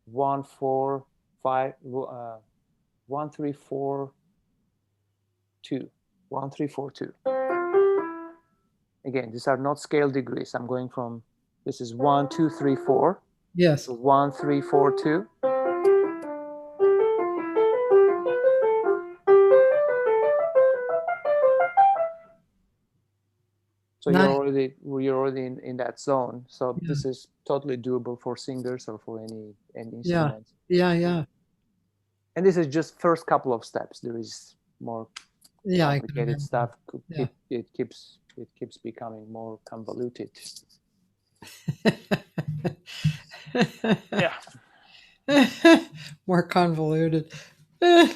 B: 1, 4, 5, 1, 3, 4, 2, 1, 3, 4, 2. Again, these are not scale degrees. I'm going from, this is 1, 2, 3, 4.
A: Yes.
B: 1, 3, 4, 2. So
A: Nice.
B: you're already in that zone. So yeah. This is totally doable for singers or for any instrument.
A: Yeah.
B: And this is just first couple of steps. There is more complicated stuff. It keeps becoming more convoluted. Yeah.
A: More convoluted.
B: Yeah.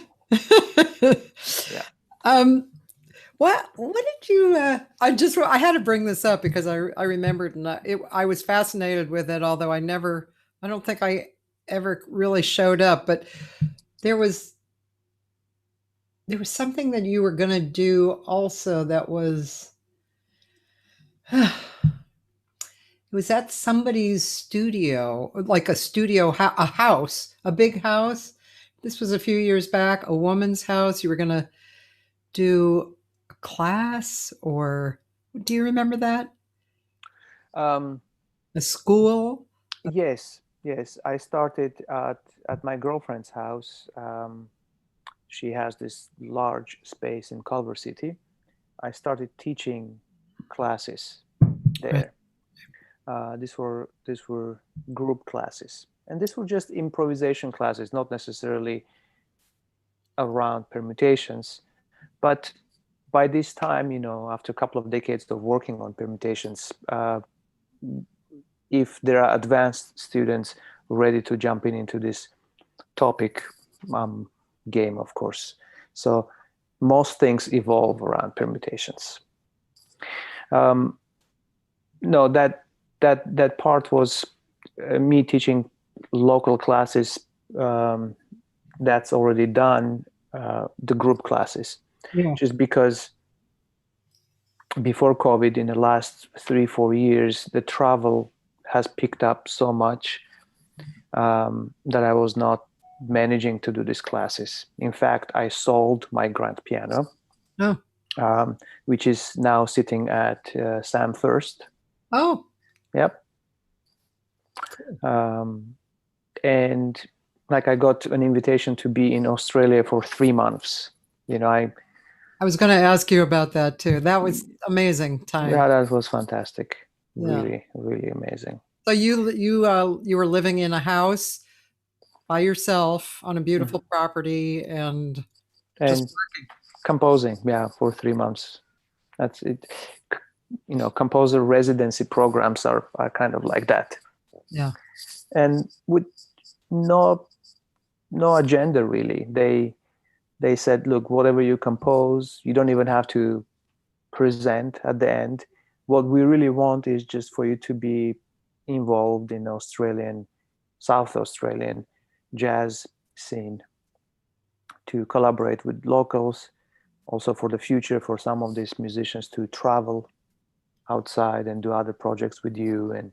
A: What did you? I had to bring this up because I remembered, and I was fascinated with it. Although I don't think I ever really showed up. But there was something that you were going to do also that was. It was at somebody's studio, like a studio, a house, a big house. This was a few years back. A woman's house. You were going to do class, or do you remember that? A school?
B: Yes. I started at my girlfriend's house. She has this large space in Culver City. I started teaching classes there. Right. These were group classes, and these were just improvisation classes, not necessarily around permutations. But by this time, after a couple of decades of working on permutations, if there are advanced students ready to jump into this topic, game, of course. So most things evolve around permutations. No, that part was me teaching local classes. That's already done. The group classes.
A: Yeah.
B: Just because before COVID, in the last 3-4 years, the travel has picked up so much that I was not managing to do these classes. In fact, I sold my grand piano, which is now sitting at Sam First.
A: Oh.
B: Yep. And like I got an invitation to be in Australia for 3 months.
A: I was going to ask you about that too. That was amazing time.
B: Yeah, that was fantastic. Really, really amazing.
A: So you were living in a house by yourself on a beautiful property and just working.
B: Composing, for 3 months. That's it. Composer residency programs are kind of like that.
A: Yeah.
B: And with no agenda really. They said, look, whatever you compose, you don't even have to present at the end. What we really want is just for you to be involved in South Australian jazz scene, to collaborate with locals, also for the future, for some of these musicians to travel outside and do other projects with you, and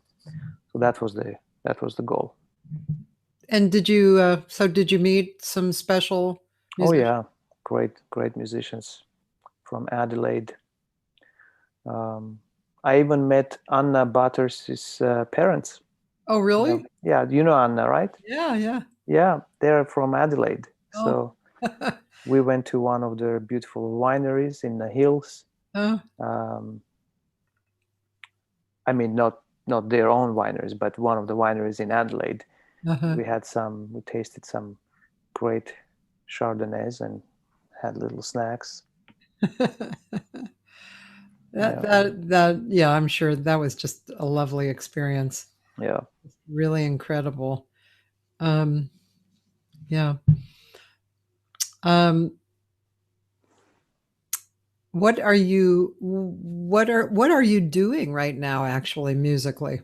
B: so that was the goal.
A: And did you meet some special
B: Oh
A: musicians?
B: yeah, great musicians from Adelaide. I even met Anna Butters' parents.
A: Oh, really?
B: Yeah, you know Anna, right?
A: Yeah, yeah.
B: Yeah, they're from Adelaide.
A: Oh.
B: So we went to one of their beautiful wineries in the hills.
A: Oh,
B: I mean, not their own wineries, but one of the wineries in Adelaide.
A: uh-huh.
B: We tasted some great Chardonnays and had little snacks. Yeah,
A: Yeah, I'm sure that was just a lovely experience.
B: yeah.
A: Really incredible. Um, yeah. Um, what are you doing right now, actually, musically?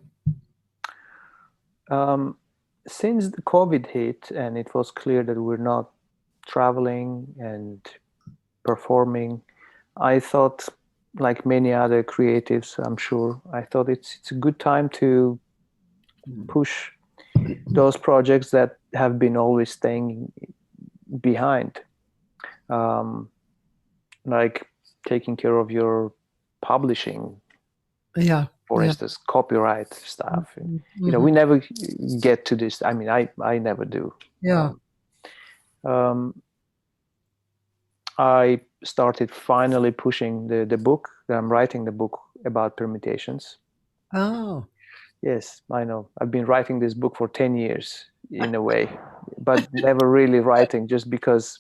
B: Since the COVID hit and it was clear that we're not traveling and performing, I thought, like many other creatives, I'm sure, I thought it's a good time to push those projects that have been always staying behind, um, like taking care of your publishing,
A: Yeah,
B: for
A: yeah.
B: instance, copyright stuff.
A: Mhm.
B: We never get to this. I mean, I never do.
A: Yeah.
B: Um, I started finally pushing the book. I'm writing the book about permutations.
A: Oh,
B: Yes, I know. I've been writing this book for 10 years in a way, but never really writing just because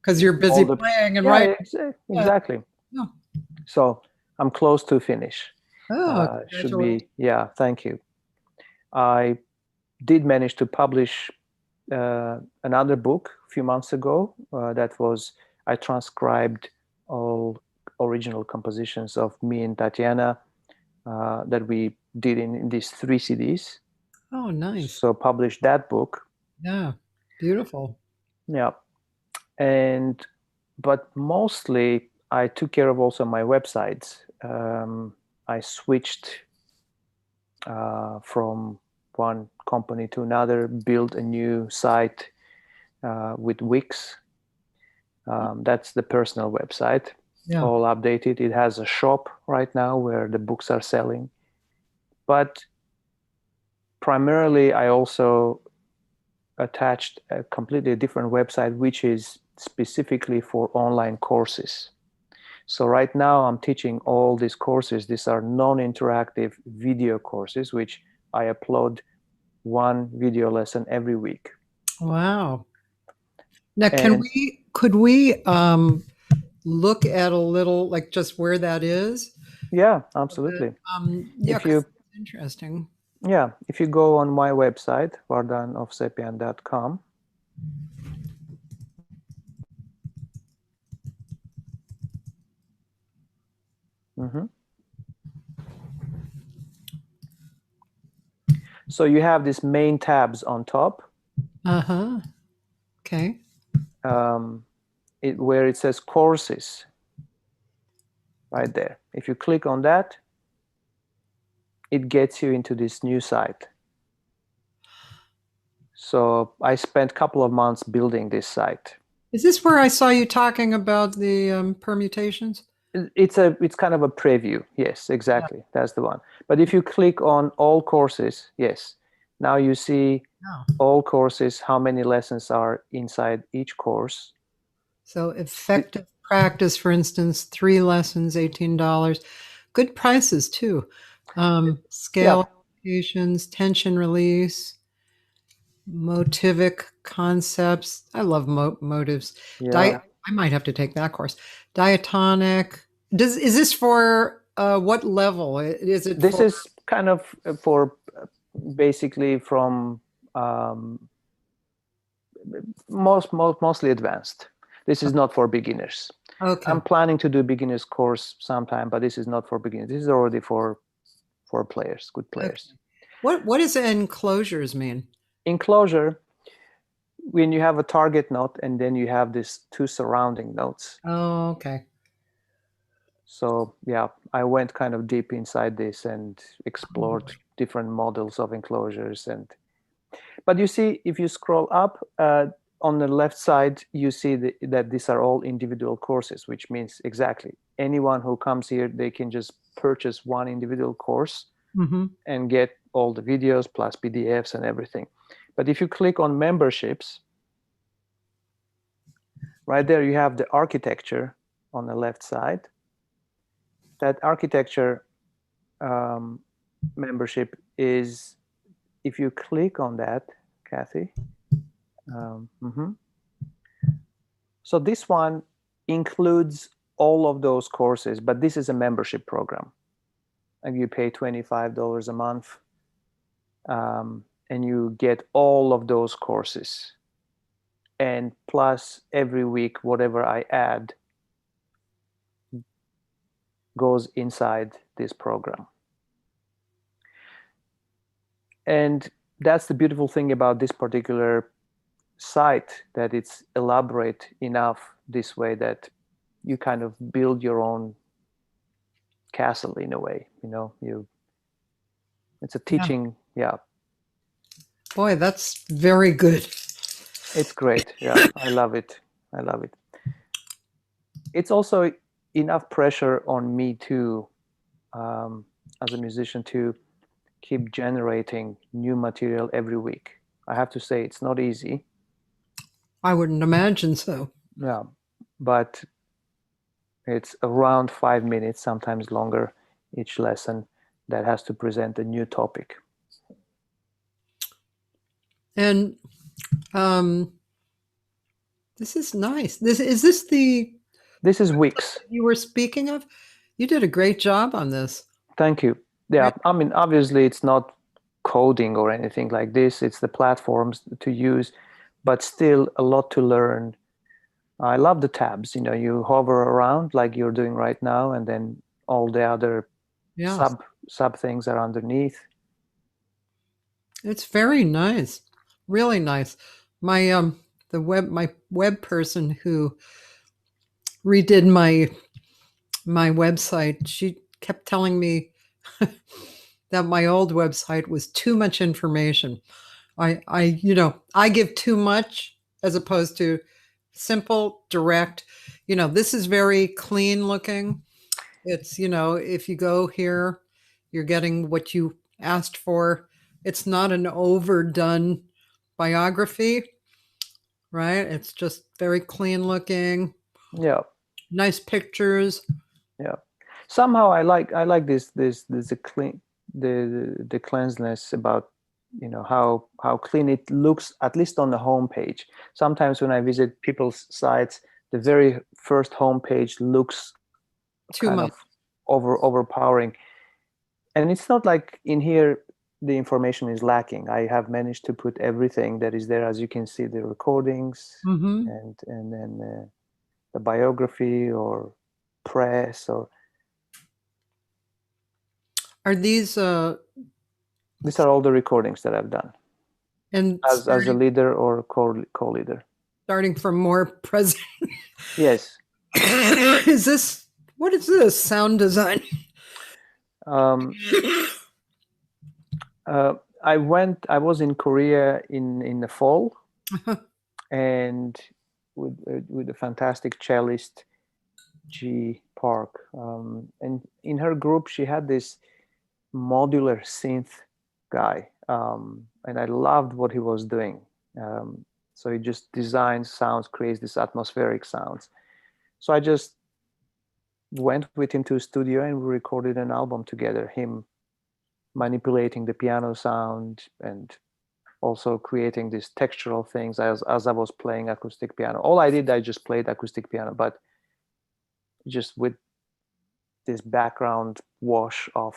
A: because you're busy
B: all the,
A: playing and
B: yeah,
A: writing. Yeah.
B: exactly.
A: Oh,
B: So I'm close to finish.
A: oh,
B: Should
A: congratulations.
B: be, yeah, thank you. I did manage to publish another book a few months ago. I transcribed all original compositions of me and Tatiana that we did in these 3 CDs.
A: Oh, nice.
B: So published that book.
A: Yeah, beautiful.
B: Yeah. But mostly I took care of also my websites. I switched from one company to another, built a new site with Wix. That's the personal website,
A: Yeah.
B: all updated. It has a shop right now where the books are selling. But primarily, I also attached a completely different website, which is specifically for online courses. So right now I'm teaching all these courses. These are non-interactive video courses, which I upload one video lesson every week.
A: Wow. Now,
B: And
A: could we look at a little, like, just where that is?
B: yeah,
A: A bit?
B: absolutely.
A: Yeah,
B: If
A: because
B: you
A: it's interesting.
B: if you go on my website, vardanovsepian.com, so you have these main tabs on top,
A: Uh-huh. Okay.
B: where it says courses, right there. If you click on that, it gets you into this new site. So I spent a couple of months building this site.
A: Is this where I saw you talking about the permutations?
B: It's kind of a preview. Yes,
A: Yeah.
B: exactly. That's the one. But if you click on all courses, yes, now you see
A: Yeah.
B: all courses, how many lessons are inside each course.
A: So effective practice, for instance, 3 lessons, $18. Good prices too.
B: Yeah,
A: Scale applications, tension release, motivic concepts. I love motives.
B: yeah.
A: I might have to take that course. Diatonic. Is this for what level? Is it
B: This
A: for?
B: is kind of for basically from mostly advanced. This is not for beginners.
A: Okay.
B: I'm planning to do beginners course sometime, but this is not for beginners. This is already for players, good
A: Okay.
B: players.
A: What does enclosures mean?
B: Enclosure, when you have a target note and then you have these two surrounding notes.
A: Oh, okay.
B: So yeah, I went kind of deep inside this and explored different models of enclosures. But you see, if you scroll up on the left side, you see that these are all individual courses, which means exactly anyone who comes here, they can just purchase one individual course and get all the videos plus PDFs and everything. But if you click on memberships, right there you have the architecture on the left side. That architecture membership is, if you click on that, Cathy. So this one includes all of those courses, but this is a membership program. And you pay $25 a month, and you get all of those courses. And plus every week, whatever I add goes inside this program. And that's the beautiful thing about this particular site, that it's elaborate enough this way that you kind of build your own castle in a way, it's a teaching. Yeah.
A: Boy, that's very good.
B: It's great. Yeah, I love it. It's also enough pressure on me too, as a musician, to keep generating new material every week. I have to say it's not easy.
A: I wouldn't imagine so.
B: Yeah, but it's around 5 minutes, sometimes longer, each lesson that has to present a new topic.
A: And this is nice. This is
B: Wix
A: you were speaking of? You did a great job on this.
B: Thank you. Yeah, I mean, obviously it's not coding or anything like this. It's the platforms to use, but still a lot to learn. I love the tabs. You hover around like you're doing right now, and then all the other sub things are underneath.
A: It's very nice, really nice. My my web person who redid my website, she kept telling me that my old website was too much information. I give too much as opposed to simple, direct. This is very clean looking. It's, if you go here, you're getting what you asked for. It's not an overdone biography, right? It's just very clean looking.
B: Yeah.
A: Nice pictures.
B: Yeah. Somehow I like this clean, the cleanliness about how clean it looks, at least on the home page. Sometimes when I visit people's sites, the very first home page looks
A: too much
B: overpowering, and it's not like in here the information is lacking. I have managed to put everything that is there, as you can see, the recordings and then the biography or press or.
A: Are these?
B: These are all the recordings that I've done,
A: and
B: as a leader or co-leader.
A: Starting from more present.
B: Yes.
A: What is this sound design?
B: I was in Korea in the fall, and with a fantastic cellist, G Park, and in her group she had this modular synth guy, and I loved what he was doing. So he just designs sounds, creates these atmospheric sounds. So I just went with him to a studio and we recorded an album together, him manipulating the piano sound and also creating these textural things as I was playing acoustic piano. All I did, I just played acoustic piano, but just with this background wash of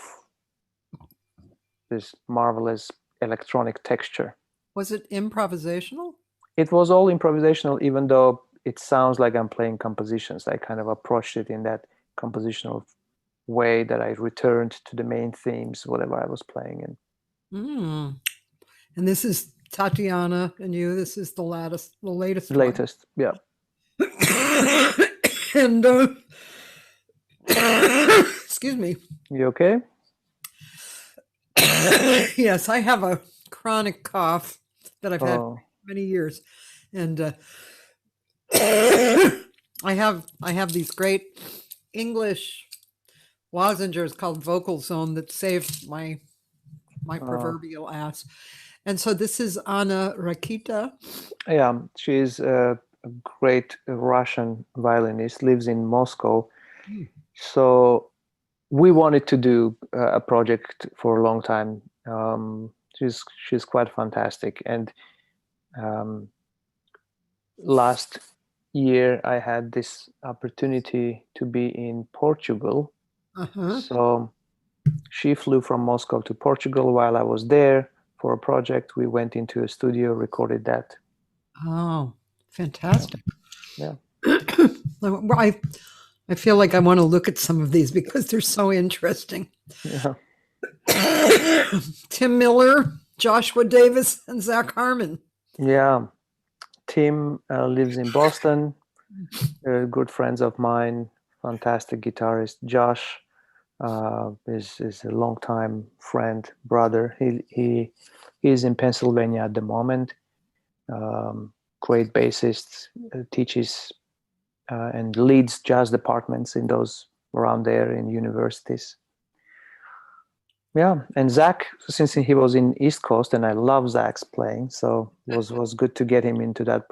B: this marvelous electronic texture.
A: Was it improvisational?
B: It was all improvisational, even though it sounds like I'm playing compositions. I kind of approached it in that compositional way that I returned to the main themes, whatever I was playing in.
A: And this is Tatiana and you. This is the latest
B: one. Yeah.
A: And Excuse me.
B: You okay?
A: Yes, I have a chronic cough that I've had
B: Oh,
A: for many years, and I have these great English lozenges called Vocal Zone that save my
B: uh,
A: proverbial ass. And so this is Anna Rakita.
B: yeah, she's a great Russian violinist, lives in Moscow.
A: Mm.
B: So we wanted to do a project for a long time. She's quite fantastic. And um, last year, I had this opportunity to be in Portugal.
A: Uh-huh.
B: So she flew from Moscow to Portugal while I was there for a project. We went into a studio, recorded that.
A: Oh,
B: Yeah,
A: fantastic.
B: yeah,
A: I I feel like I want to look at some of these because they're so interesting.
B: yeah.
A: Tim Miller, Joshua Davis, and Zach Harmon.
B: Yeah. Tim lives in Boston. They're good friends of mine. Fantastic guitarist. Josh is a longtime friend, brother. He's in Pennsylvania at the moment. Great bassist, teaches and leads jazz departments in those around there in universities. Yeah, and Zach, since he was in East Coast, and I love Zach's playing, so was good to get him into that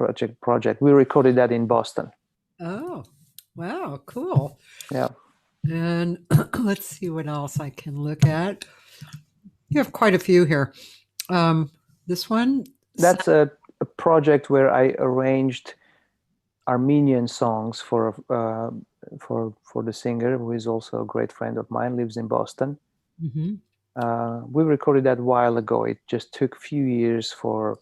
B: project. We recorded that in Boston.
A: Oh, wow, cool.
B: Yeah,
A: And let's see what else I can look at. You have quite a few here. This one,
B: that's a project where I arranged Armenian songs for the singer, who is also a great friend of mine, lives in Boston.
A: Mhm.
B: We recorded that a while ago. It just took a few years for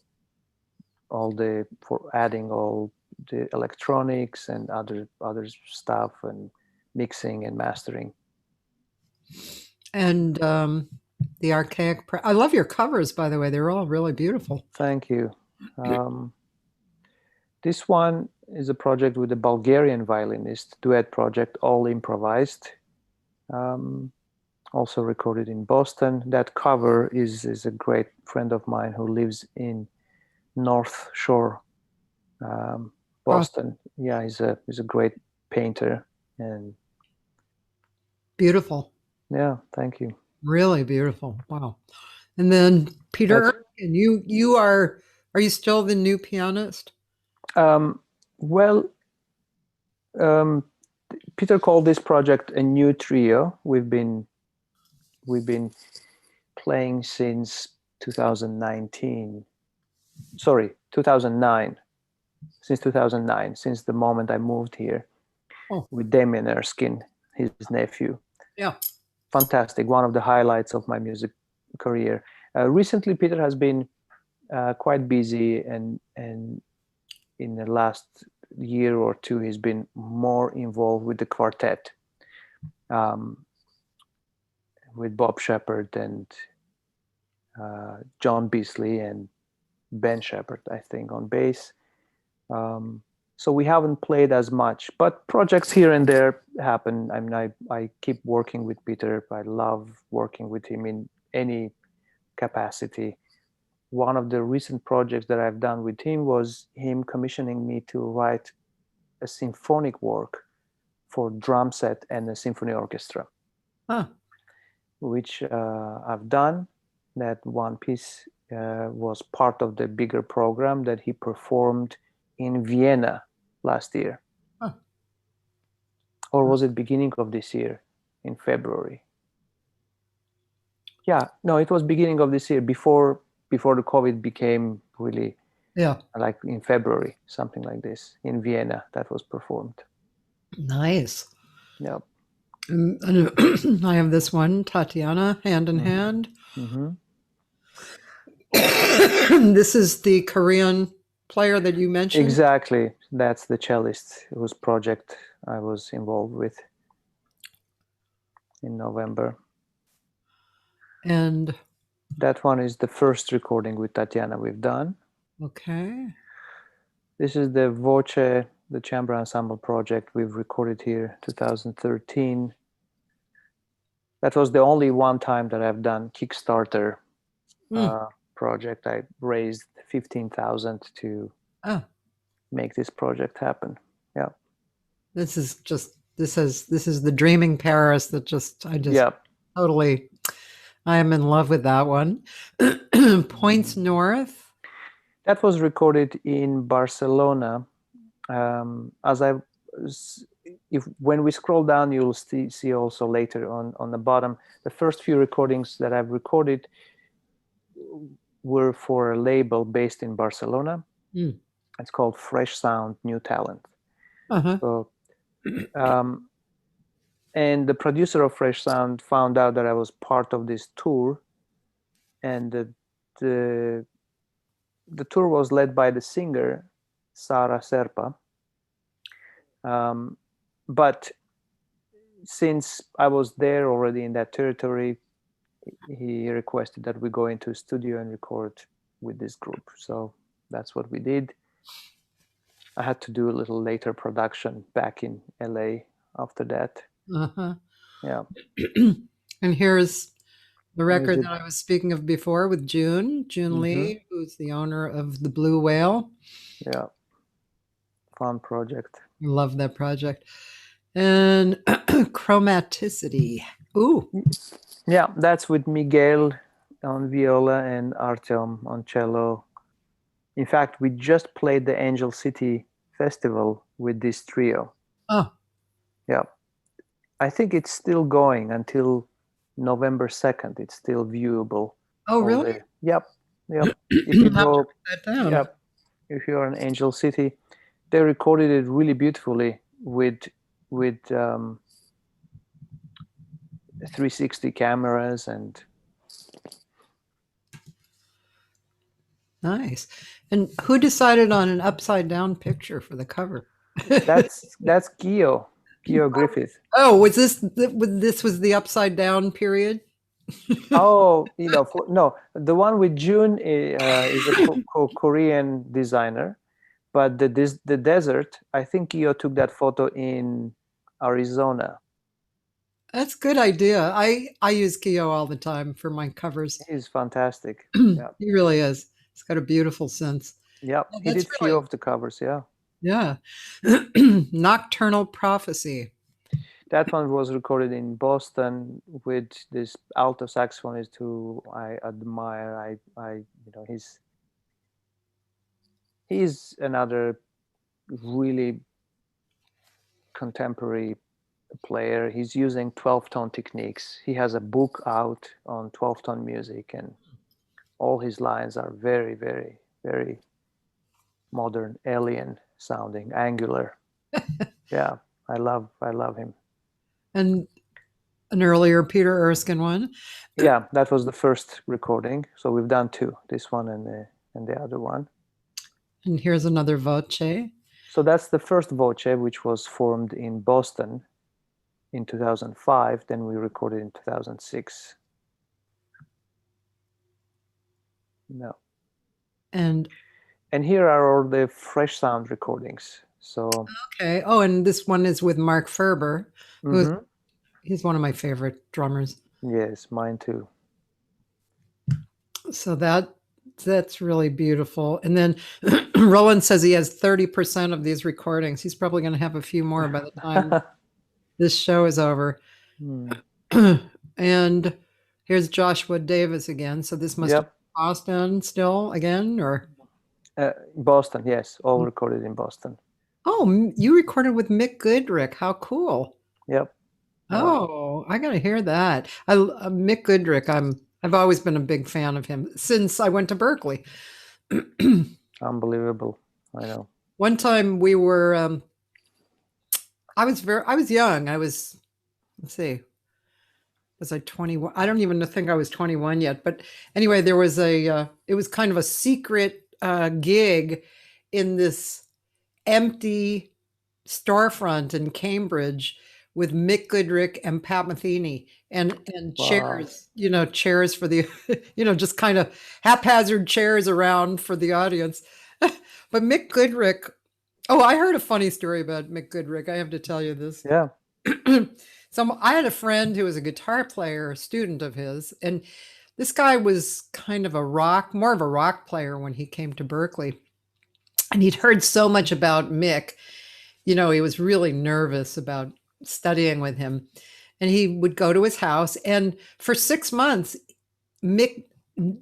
B: adding all the electronics and other stuff and mixing and mastering.
A: And the archaic. I love your covers, by the way. They're all really beautiful.
B: Thank you. This one is a project with a Bulgarian violinist, duet project, all improvised. Also recorded in Boston. That cover is a great friend of mine who lives in North Shore,
A: Oh,
B: Boston. Yeah, he's a great painter, and
A: beautiful.
B: yeah, thank you.
A: Really beautiful. Wow. And then Peter,
B: That's
A: and are you still the new pianist?
B: well, um, Peter called this project a new trio. We've been playing since 2019. Sorry, 2009. Since 2009, since the moment I moved here
A: Oh,
B: with Damien Erskine, his nephew.
A: yeah.
B: Fantastic. One of the highlights of my music career. Recently, Peter has been quite busy, and in the last year or two, he's been more involved with the quartet, um, with Bob Shepard and John Beasley and Ben Shepard, I think, on bass. So we haven't played as much, but projects here and there happen. I mean, I keep working with Peter. I love working with him in any capacity. One of the recent projects that I've done with him was him commissioning me to write a symphonic work for drum set and a symphony orchestra,
A: Huh.
B: which I've done. That one piece was part of the bigger program that he performed in Vienna last year.
A: Huh.
B: Or was it beginning of this year in February? Yeah, no, it was beginning of this year before the COVID became really,
A: Yeah.
B: like in February, something like this, in Vienna, that was performed.
A: Nice.
B: Yeah.
A: And I have this one, Tatiana, Hand in
B: Mm-hmm.
A: Hand.
B: Mm-hmm.
A: This is the Korean player that you mentioned.
B: Exactly. That's the cellist whose project I was involved with in November.
A: And
B: That one is the first recording with Tatiana we've done.
A: okay.
B: This is the Voce, the chamber ensemble project we've recorded here, 2013. that was the only one time that I've done Kickstarter
A: Mm.
B: project. I raised 15,000 to
A: Oh,
B: make this project happen. Yeah.
A: this is the dreaming Paris that I just
B: Yeah.
A: totally, I am in love with that one. Points North.
B: That was recorded in Barcelona. When we scroll down, you'll see also later on the bottom, the first few recordings that I've recorded were for a label based in Barcelona.
A: Mm.
B: It's called Fresh Sound New Talent.
A: Uh-huh.
B: So, and the producer of Fresh Sound found out that I was part of this tour, and the tour was led by the singer Sara Serpa. But since I was there already in that territory, he requested that we go into a studio and record with this group. So that's what we did. I had to do a little later production back in LA after that.
A: Uh-huh.
B: Yeah.
A: And here's the record
B: Music.
A: that I was speaking of before with June Lee, who's the owner of the Blue Whale.
B: Yeah. Fun project.
A: I love that project. And Chromaticity. Ooh.
B: Yeah, that's with Miguel on viola and Artyom on cello. In fact, we just played the Angel City Festival with this trio.
A: Oh.
B: Yeah. I think it's still going until November 2nd. It's still viewable.
A: Oh, really?
B: Yep. If you go,
A: that down.
B: Yep. If you're in Angel City, they recorded it really beautifully with 360 cameras and.
A: Nice. And who decided on an upside down picture for the cover?
B: That's Gio Griffith.
A: Oh, was this was the upside down period?
B: Oh, no, the one with June is a Korean designer, but the desert, I think Gio took that photo in Arizona.
A: That's a good idea. I use Kyo all the time for my covers.
B: He's fantastic. Yeah.
A: He really is. He's got a beautiful sense.
B: Yeah,
A: Oh,
B: he did few of the covers. Yeah.
A: Yeah. Nocturnal Prophecy.
B: That one was recorded in Boston with this alto saxophonist who I admire. He's another really contemporary player. He's using 12-tone techniques. He has a book out on 12-tone music, and all his lines are very, very, very modern, alien sounding, angular. Yeah, I love him.
A: And an earlier Peter Erskine one.
B: Yeah, that was the first recording. So we've done two, this one and the other one.
A: And here's another Voce.
B: So that's the first Voce, which was formed in Boston in 2005. Then we recorded in 2006. No.
A: And
B: here are all the Fresh Sound recordings. So
A: okay. Oh, and this one is with Mark Ferber, he's one of my favorite drummers.
B: Yes, mine too.
A: So that's really beautiful. And then Roland says he has 30% of these recordings. He's probably going to have a few more by the time this show is over. And here's Joshua Davis again. So this must be Boston still again, or
B: Boston? Yes, all recorded in Boston.
A: Oh, you recorded with Mick Goodrick. How cool!
B: Yep.
A: Oh, I gotta hear that. Mick Goodrick. I've always been a big fan of him since I went to Berklee.
B: Unbelievable. I know.
A: One time we were. I was young. Let's see. Was I 21? I don't even think I was 21 yet. But anyway, there was it was kind of a secret gig in this empty storefront in Cambridge with Mick Goodrick and Pat Metheny and chairs, chairs for the, just kind of haphazard chairs around for the audience. But Mick Goodrick, I heard a funny story about Mick Goodrick. I have to tell you this.
B: Yeah.
A: So I had a friend who was a guitar player, a student of his, and this guy was kind of more of a rock player when he came to Berklee. And he'd heard so much about Mick, he was really nervous about studying with him. And he would go to his house, and for 6 months, Mick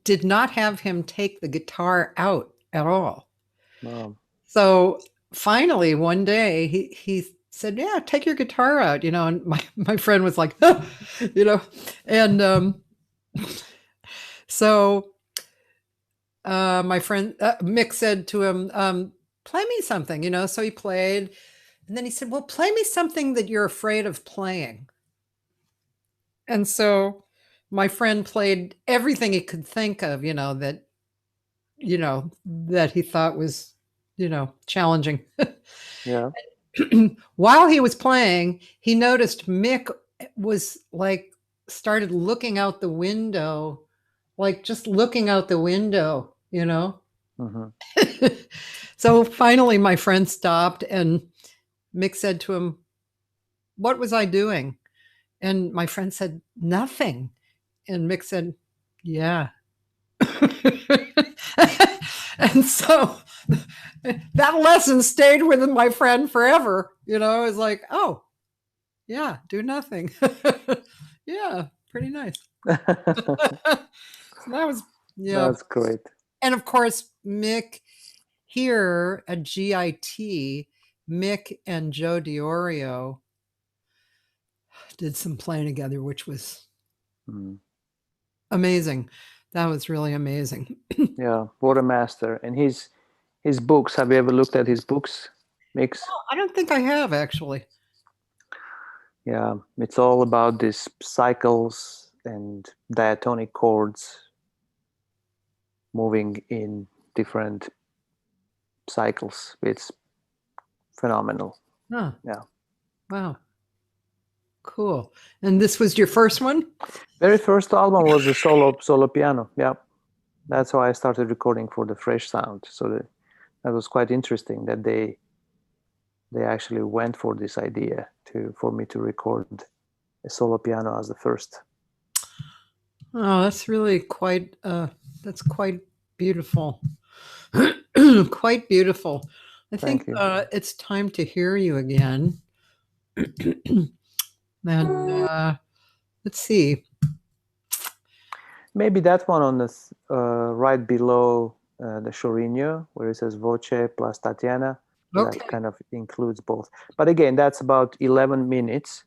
A: did not have him take the guitar out at all.
B: Wow.
A: So finally, one day, he said, "Yeah, take your guitar out," and my friend was like, and so my friend Mick said to him, "Play me something," so he played, and then he said, "Well, play me something that you're afraid of playing." And so my friend played everything he could think of, that he thought was, challenging.
B: Yeah.
A: While he was playing, he noticed Mick was started looking out the window, just looking out the window,
B: Mm-hmm.
A: So finally my friend stopped, and Mick said to him, "What was I doing?" And my friend said, "Nothing." And Mick said, "Yeah." And so that lesson stayed with my friend forever. It was like, oh, yeah, do nothing. Yeah, pretty nice. So that was, yeah.
B: That's great.
A: And of course, Mick here at GIT, Mick and Joe DiOrio did some playing together, which was amazing. That was really amazing.
B: Yeah, what a master. And his books, have you ever looked at his books, Mick's?
A: No, I don't think I have, actually.
B: Yeah, it's all about these cycles and diatonic chords moving in different cycles. It's phenomenal.
A: Huh.
B: Yeah.
A: Wow. Cool. And this was your first one?
B: Very first album was a solo piano. Yeah. That's how I started recording for the Fresh Sound. So that was quite interesting that they actually went for this idea for me to record a solo piano as the first.
A: Oh, that's really quite beautiful. Quite beautiful. I think it's time to hear you again. And let's see.
B: Maybe that one on the right below the Chorino, where it says Voce plus Tatiana.
A: Okay.
B: That kind of includes both. But again, that's about 11 minutes.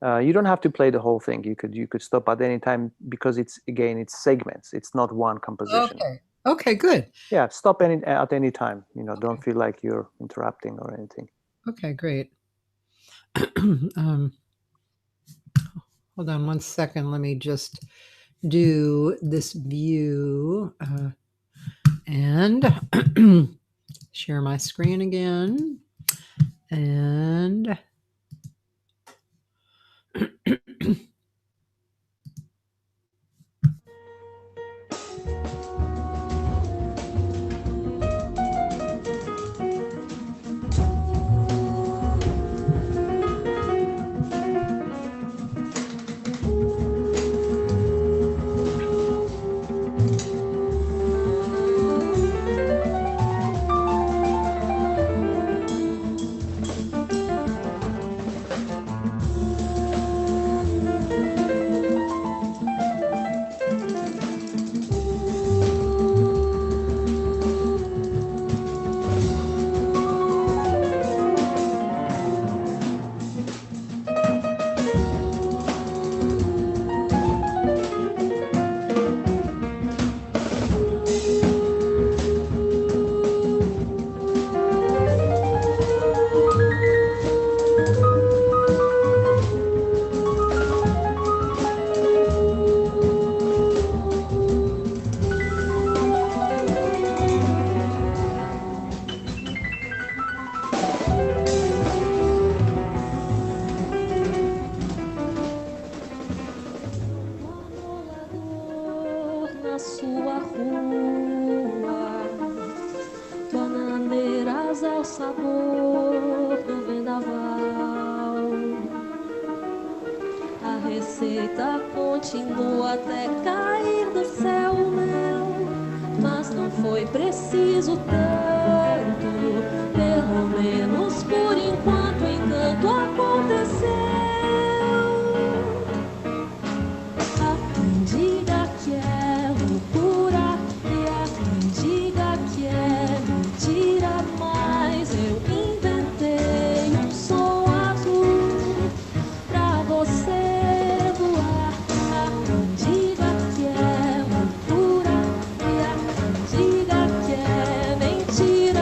B: You don't have to play the whole thing. You could stop at any time, because it's segments. It's not one composition.
A: Okay, good.
B: Yeah, stop at any time. Don't feel like you're interrupting or anything.
A: Okay, great. Hold on one second. Let me just do this view and share my screen again. And
C: ao sabor do vendaval. receita continua até cair do céu o mel, mas não foi preciso tanto, pelo menos por enquanto o encanto aconteceu. A candiga que é loucura e a candiga que é mentira, mas eu inventei um som azul pra você voar. A candiga que é loucura e a candiga que é mentira.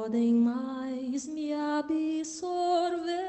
C: podem mais me absorver.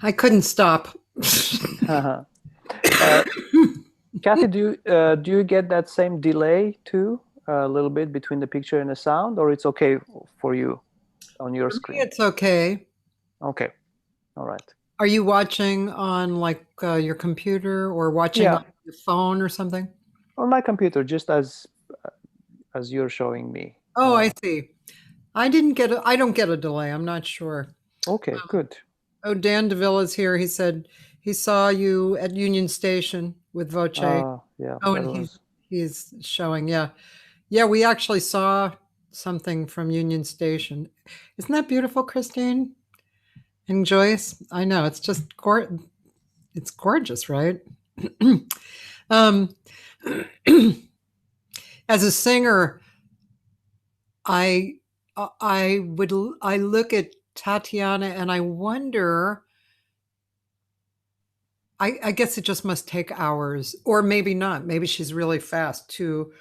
A: I couldn't stop.
B: Cathy, do you get that same delay too, a little bit between the picture and the sound, or it's okay for you on your
A: For me,
B: screen?
A: it's okay.
B: Okay, all right.
A: Are you watching on like your computer or watching
B: Yeah.
A: on your phone or something?
B: On my computer, just as you're showing me.
A: Oh, I see. I don't get a delay. I'm not sure.
B: Okay, good.
A: Oh, Dan DeVille is here. He said he saw you at Union Station with Voce.
B: Yeah.
A: Oh, and he's showing. Yeah. Yeah, we actually saw something from Union Station. Isn't that beautiful, Christine and Joyce? I know. It's just it's gorgeous, right? um, as a singer, I look at Tatiana and I wonder, I guess it just must take hours, or maybe not. Maybe she's really fast to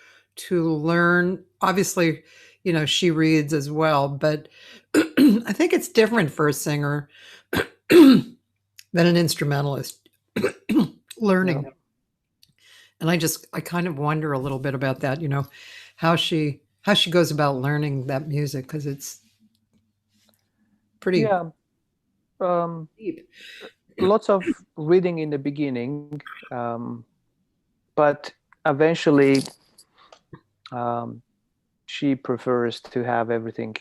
A: learn. Obviously, she reads as well, but I think it's different for a singer than an instrumentalist learning.
B: Yeah.
A: And I kind of wonder a little bit about that, how she goes about learning that music, because it's pretty
B: Yeah.
A: deep.
B: Lots of reading in the beginning, but eventually she prefers to have everything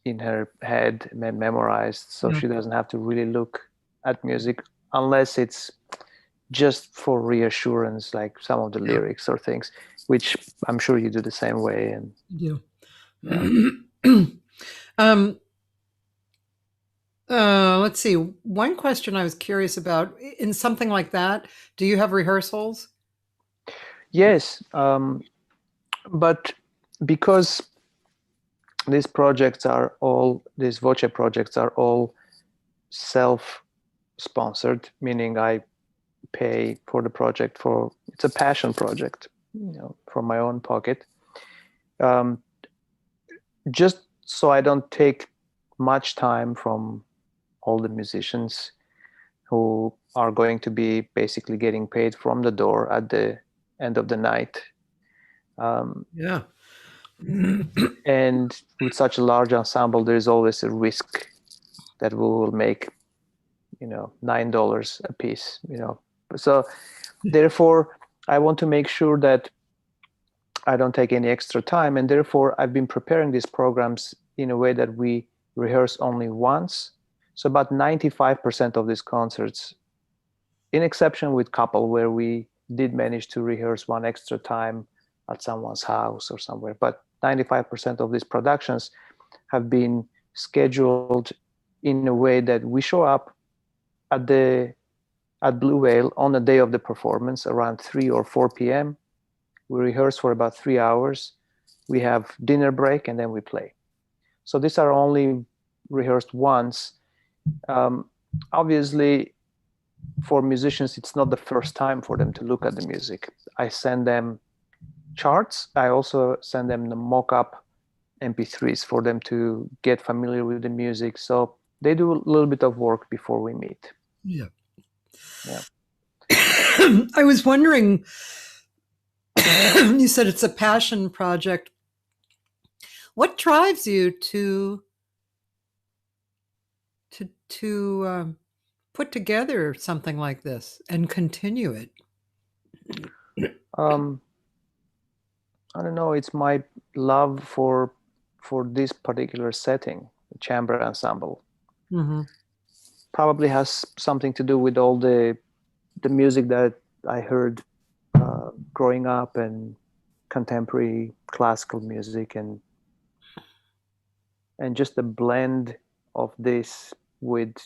B: in her head memorized, so she doesn't have to really look at music unless it's just for reassurance, like some of the lyrics or things, which I'm sure you do the same way. And
A: You
B: yeah.
A: Let's see. One question I was curious about, in something like that, do you have rehearsals?
B: Yes, but because these Voce projects are all self-sponsored, meaning I pay for the project, it's a passion project, from my own pocket. Just so I don't take much time from all the musicians who are going to be basically getting paid from the door at the end of the night.
A: Yeah.
B: And with such a large ensemble, there's always a risk that we will make, $9 a piece, So therefore, I want to make sure that I don't take any extra time. And therefore, I've been preparing these programs in a way that we rehearse only once. So about 95% of these concerts, in exception with couple where we did manage to rehearse one extra time at someone's house or somewhere, but 95% of these productions have been scheduled in a way that we show up at Blue Whale on the day of the performance around 3 or 4 p.m. We rehearse for about 3 hours. We have dinner break and then we play. So these are only rehearsed once. Obviously, for musicians, it's not the first time for them to look at the music. I send them charts. I also send them the mock-up MP3s for them to get familiar with the music. So they do a little bit of work before we meet.
A: Yeah.
B: Yeah.
A: I was wondering, you said it's a passion project. What drives you to put together something like this and continue it?
B: I don't know. It's my love for this particular setting, the chamber ensemble.
A: Mm-hmm.
B: Probably has something to do with all the music that I heard growing up, and contemporary classical music, and just the blend of this with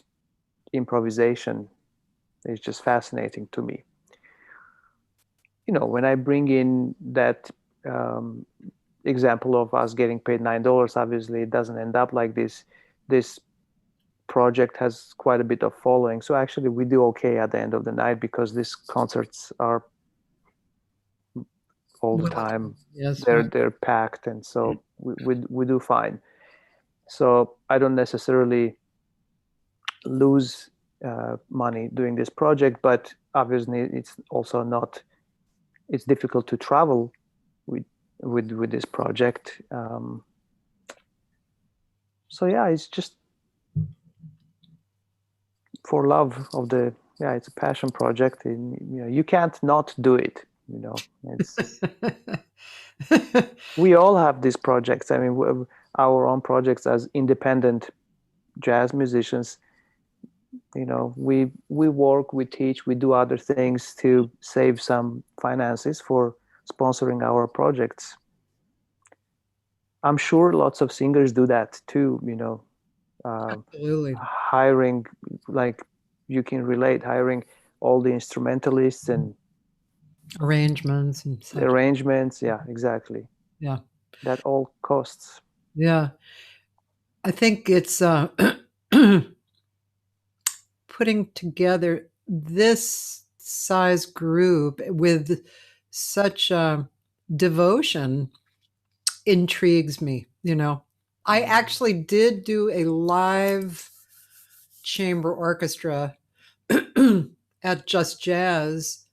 B: improvisation is just fascinating to me. When I bring in that example of us getting paid $9, obviously it doesn't end up like this. This project has quite a bit of following, so actually we do okay at the end of the night because these concerts are all the time.
A: Yes,
B: they're packed, and so we do fine. So I don't necessarily lose money doing this project, but obviously it's also not. It's difficult to travel with this project. So yeah, it's just for love of the. Yeah, it's a passion project, and you can't not do it. It's. We all have these projects. I mean, our own projects as independent jazz musicians. We work, we teach, we do other things to save some finances for sponsoring our projects. I'm sure lots of singers do that too,
A: absolutely.
B: Hiring, like you can relate, hiring all the instrumentalists and
A: arrangements and such.
B: Arrangements, yeah, exactly.
A: Yeah.
B: That all costs.
A: Yeah. I think it's putting together this size group with such devotion intrigues me, you know. I actually did do a live chamber orchestra at Just Jazz,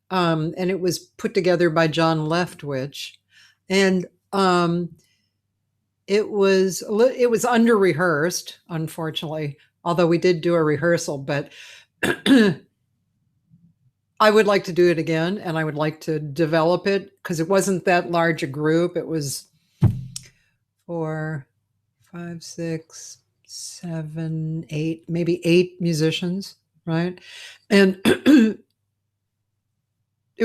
A: and it was put together by John Leftwich, and it was under rehearsed, unfortunately, although we did do a rehearsal, but I would like to do it again, and I would like to develop it because it wasn't that large a group. It was 4, 5, 6, 7, 8, maybe 8 musicians, right? And it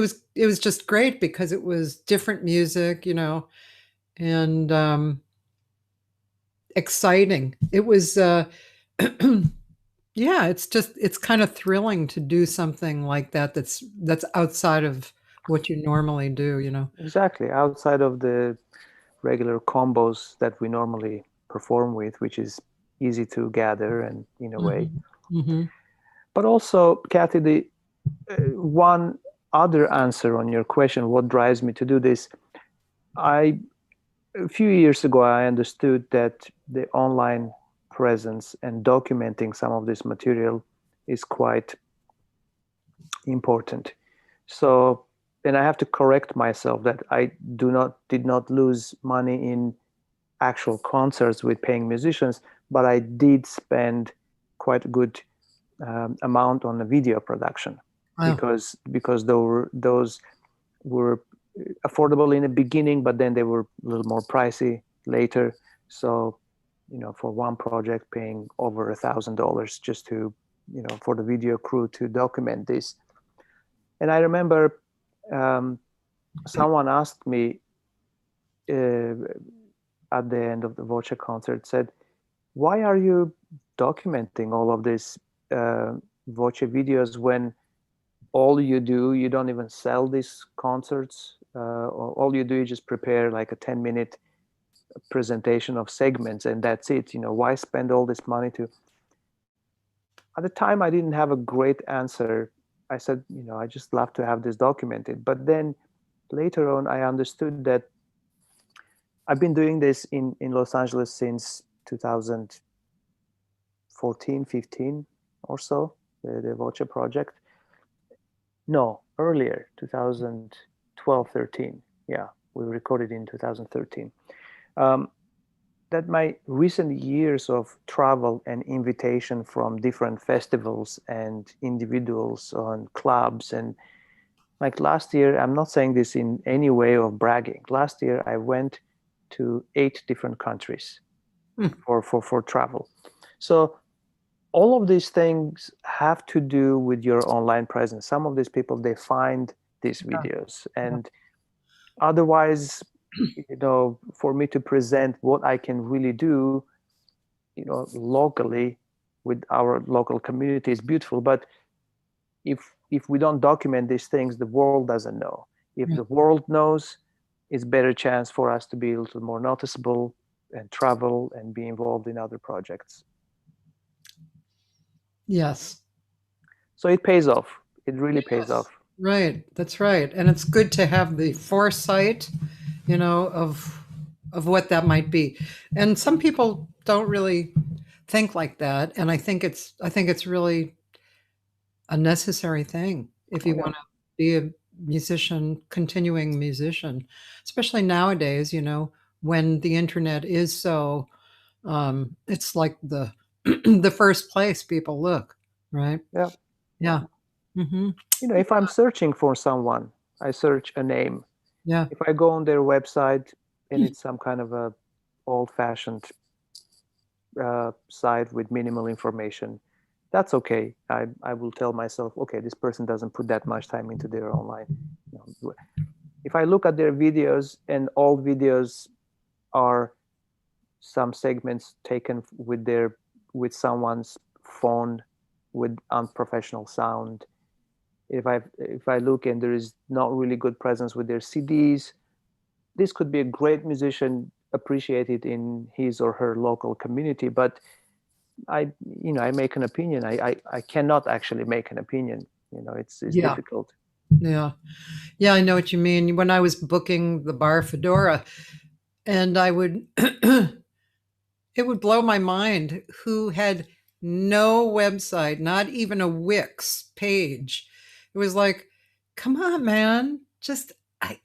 A: was just great because it was different music, you know, and exciting. It was yeah, it's kind of thrilling to do something like that that's outside of what you normally do, you know.
B: Exactly, outside of the regular combos that we normally perform with, which is easy to gather and in a way.
A: Mm-hmm.
B: But also, Cathy, the one other answer on your question, what drives me to do this, a few years ago, I understood that the online presence and documenting some of this material is quite important. So, and I have to correct myself that I did not lose money in actual concerts with paying musicians, but I did spend quite a good amount on the video production.
A: Wow.
B: because those were affordable in the beginning, but then they were a little more pricey later. So, you know, for one project, paying over $1,000 just to, you know, for the video crew to document this. And I remember someone asked me at the end of the Voce concert, said, "Why are you documenting all of these Voce videos when all you do, you don't even sell these concerts? All you do is just prepare like a 10-minute presentation of segments and that's it. You know, why spend all this money to..." At the time, I didn't have a great answer. I said, you know, I just love to have this documented. But then later on, I understood that I've been doing this in Los Angeles since 2014, 15 or so, the Voce project. No, earlier, 2012, 13. Yeah, we recorded in 2013. That my recent years of travel and invitation from different festivals and individuals on clubs, and like last year, I'm not saying this in any way of bragging. Last year, I went to 8 different countries for travel. So all of these things have to do with your online presence. Some of these people, they find these videos, and otherwise, you know, for me to present what I can really do, you know, locally with our local community is beautiful. But if we don't document these things, the world doesn't know. If the world knows, it's better chance for us to be a little more noticeable and travel and be involved in other projects.
A: Yes.
B: So it pays off. It really pays off.
A: Right. That's right. And it's good to have the foresight, you know, of what that might be. And some people don't really think like that. And I think it's really a necessary thing if you want to be a musician, continuing musician, especially nowadays, you know, when the internet is so, it's like the the first place people look, right?
B: Yeah.
A: Yeah. Mm-hmm.
B: You know, if I'm searching for someone, I search a name.
A: Yeah.
B: If I go on their website and it's some kind of a old-fashioned site with minimal information, that's okay. I will tell myself, okay, this person doesn't put that much time into their online. You know, if I look at their videos and all videos are some segments taken with someone's phone with unprofessional sound, if I look and there is not really good presence with their CDs, this could be a great musician appreciated in his or her local community, but I make an opinion. I cannot actually make an opinion. It's
A: Yeah.
B: difficult.
A: Yeah. Yeah, I know what you mean. When I was booking the bar Fedora, and it would blow my mind who had no website, not even a Wix page. It was like, come on, man,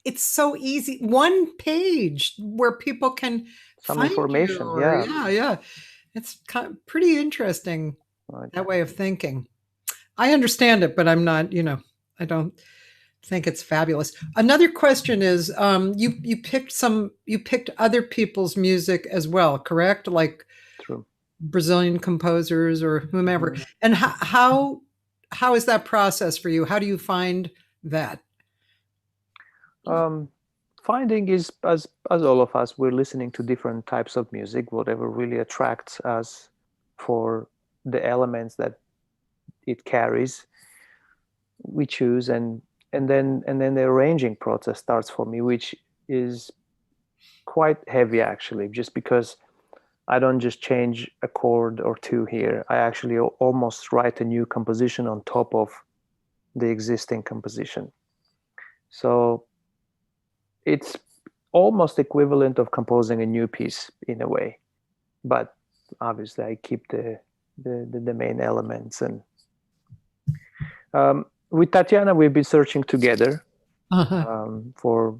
A: it's so easy. One page where people can
B: Some
A: find
B: information.
A: you. Yeah. It's pretty interesting,
B: Right.
A: that way of thinking. I understand it, but I'm not, I don't think it's fabulous. Another question is, you picked other people's music as well, correct? Like
B: True.
A: Brazilian composers or whomever.
B: Mhm.
A: And how is that process for you? How do you find that?
B: Finding is, as all of us, we're listening to different types of music, whatever really attracts us for the elements that it carries, we choose, and then the arranging process starts for me, which is quite heavy actually, just because I don't just change a chord or two here. I actually almost write a new composition on top of the existing composition. So it's almost equivalent of composing a new piece in a way, but obviously I keep the main elements. And with Tatiana, we've been searching together for,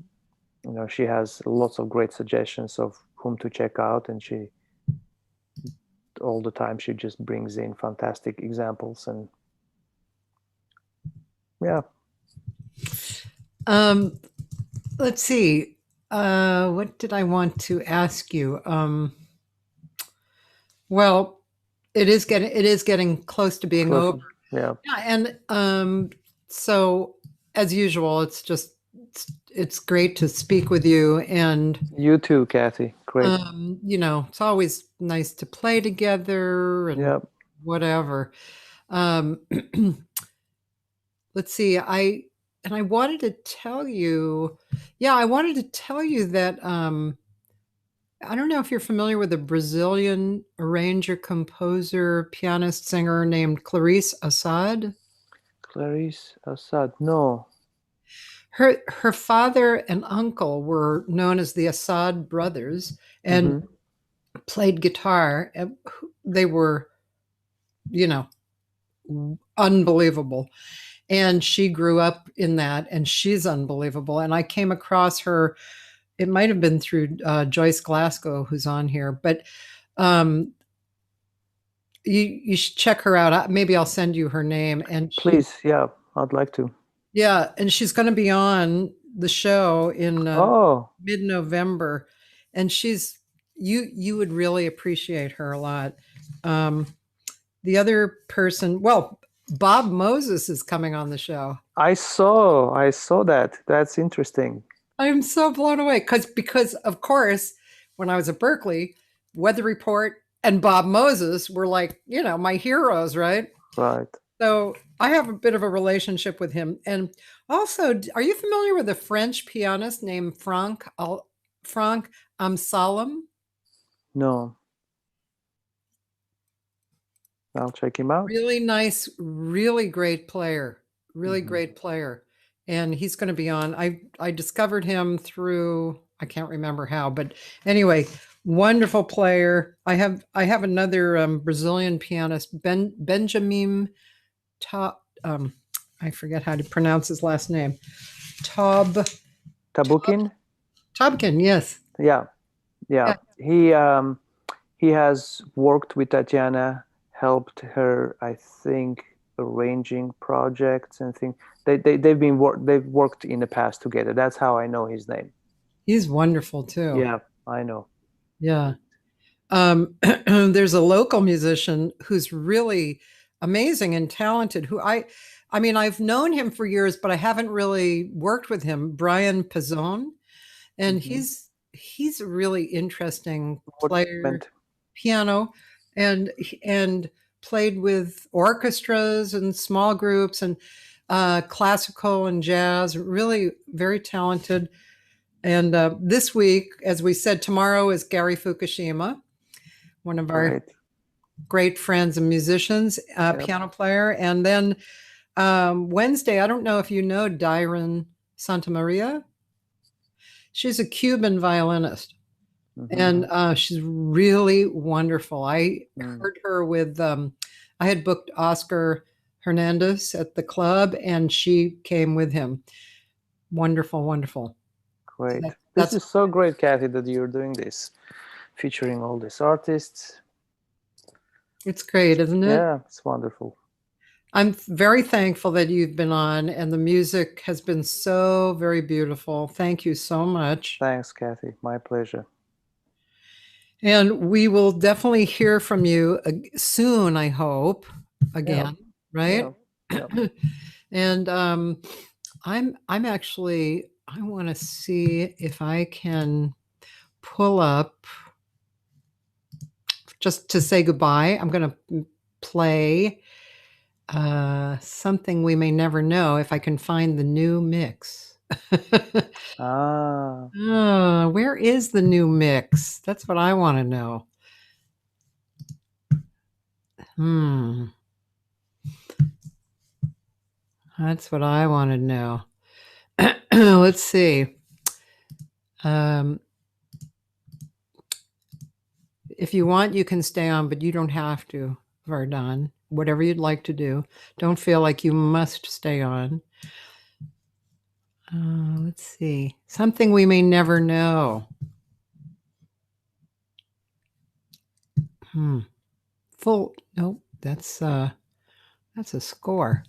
B: she has lots of great suggestions of whom to check out, and she all the time she just brings in fantastic examples. And yeah.
A: Let's see. What did I want to ask you? Well, it is getting close to being over.
B: Yeah.
A: And so as usual, it's great to speak with you, and
B: you too, Cathy. Great.
A: It's always nice to play together and whatever. Let's see. I wanted to tell you, that I don't know if you're familiar with a Brazilian arranger, composer, pianist, singer named Clarice Assad.
B: Clarice Assad, no.
A: Her father and uncle were known as the Assad brothers and played guitar. They were, unbelievable. And she grew up in that, and she's unbelievable. And I came across her, it might have been through Joyce Glasgow, who's on here, but you should check her out. Maybe I'll send you her name. And
B: please, yeah, I'd like to.
A: Yeah, and she's going to be on the show in mid-November, and you would really appreciate her a lot. The other person, well, Bob Moses is coming on the show.
B: I saw that. That's interesting.
A: I'm so blown away because of course, when I was at Berklee, Weather Report and Bob Moses were like, my heroes, right?
B: Right.
A: So I have a bit of a relationship with him. And also, are you familiar with a French pianist named Franck Amsalem?
B: No. I'll check him out.
A: Really nice, really great player. Really great player. And he's going to be on. I discovered him through, I can't remember how, but anyway, wonderful player. I have another Brazilian pianist, Benjamin I forget how to pronounce his last name.
B: Tabukin?
A: Tobkin, yes.
B: Yeah. He has worked with Tatiana, helped her, I think, arranging projects and things. They've worked in the past together. That's how I know his name. He's
A: wonderful too.
B: Yeah, I know.
A: Yeah. There's a local musician who's really amazing and talented, who I've known him for years, but I haven't really worked with him, Brian Pizzone. And he's a really interesting player, piano, and played with orchestras and small groups and classical and jazz, really very talented. And this week, as we said, tomorrow is Gary Fukushima, one of our great friends and musicians,
B: Yep.
A: piano player. And then Wednesday, I don't know if you know Diron Santamaria. She's a Cuban violinist.
B: Mhm.
A: And she's really wonderful. I
B: Mm.
A: heard her with, I had booked Oscar Hernandez at the club, and she came with him. Wonderful, wonderful.
B: Great.
A: That-
B: This
A: that's
B: is so great, Cathy, that you're doing this, featuring all these artists.
A: it's great, isn't it?
B: Yeah, it's wonderful.
A: I'm very thankful that you've been on, and the music has been so very beautiful. Thank you so much.
B: Thanks, Cathy. My pleasure.
A: And we will definitely hear from you soon, I hope, again, right?
B: Yeah. Yeah.
A: And I'm actually, I want to see if I can pull up just to say goodbye. I'm going to play Something We May Never Know, if I can find the new mix.
B: Ah,
A: Oh, where is the new mix? That's what I want to know. That's what I want to know. Let's see. If you want, you can stay on, but you don't have to, Vardan. Whatever you'd like to do. Don't feel like you must stay on. Let's see. Something We May Never Know. Full. Nope. That's a score.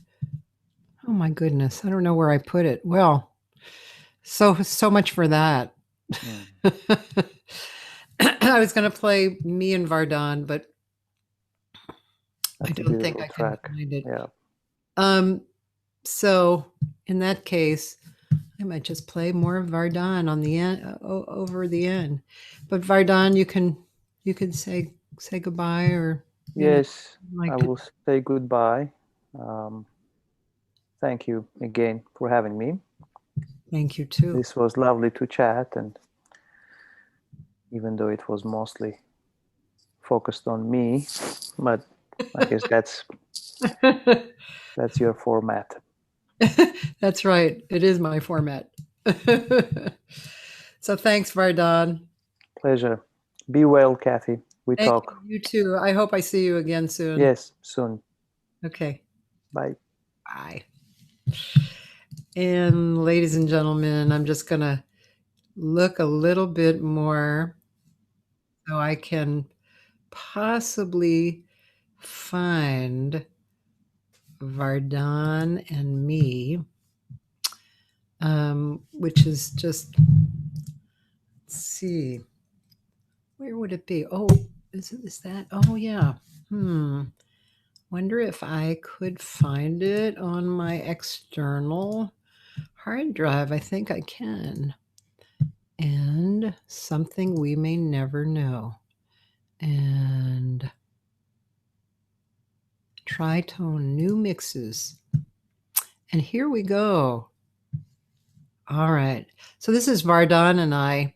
A: Oh my goodness. I don't know where I put it. Well, so much for that. I was going to play me and Vardan, but
B: that's
A: I don't think I
B: track.
A: can find it.
B: Yeah.
A: So in that case, I might just play more of Vardan on the end, over the end. But Vardan, you can say goodbye, or
B: Yes,
A: like
B: I will say goodbye. Thank you again for having me.
A: Thank you too.
B: This was lovely to chat, and even though it was mostly focused on me, but I guess that's your format.
A: That's right. It is my format. So thanks, Vardan.
B: Pleasure. Be well, Cathy. We
A: Thank
B: talk.
A: You too. I hope I see you again soon.
B: Yes, soon.
A: Okay.
B: Bye.
A: Bye. And ladies and gentlemen, I'm just going to look a little bit more so I can possibly find Vardan and me, which is just, let's see, where would it be? Oh, is that? Oh, yeah. Wonder if I could find it on my external hard drive. I think I can. And Something We May Never Know. And tritone new mixes. And here we go. All right. So this is Vardan and I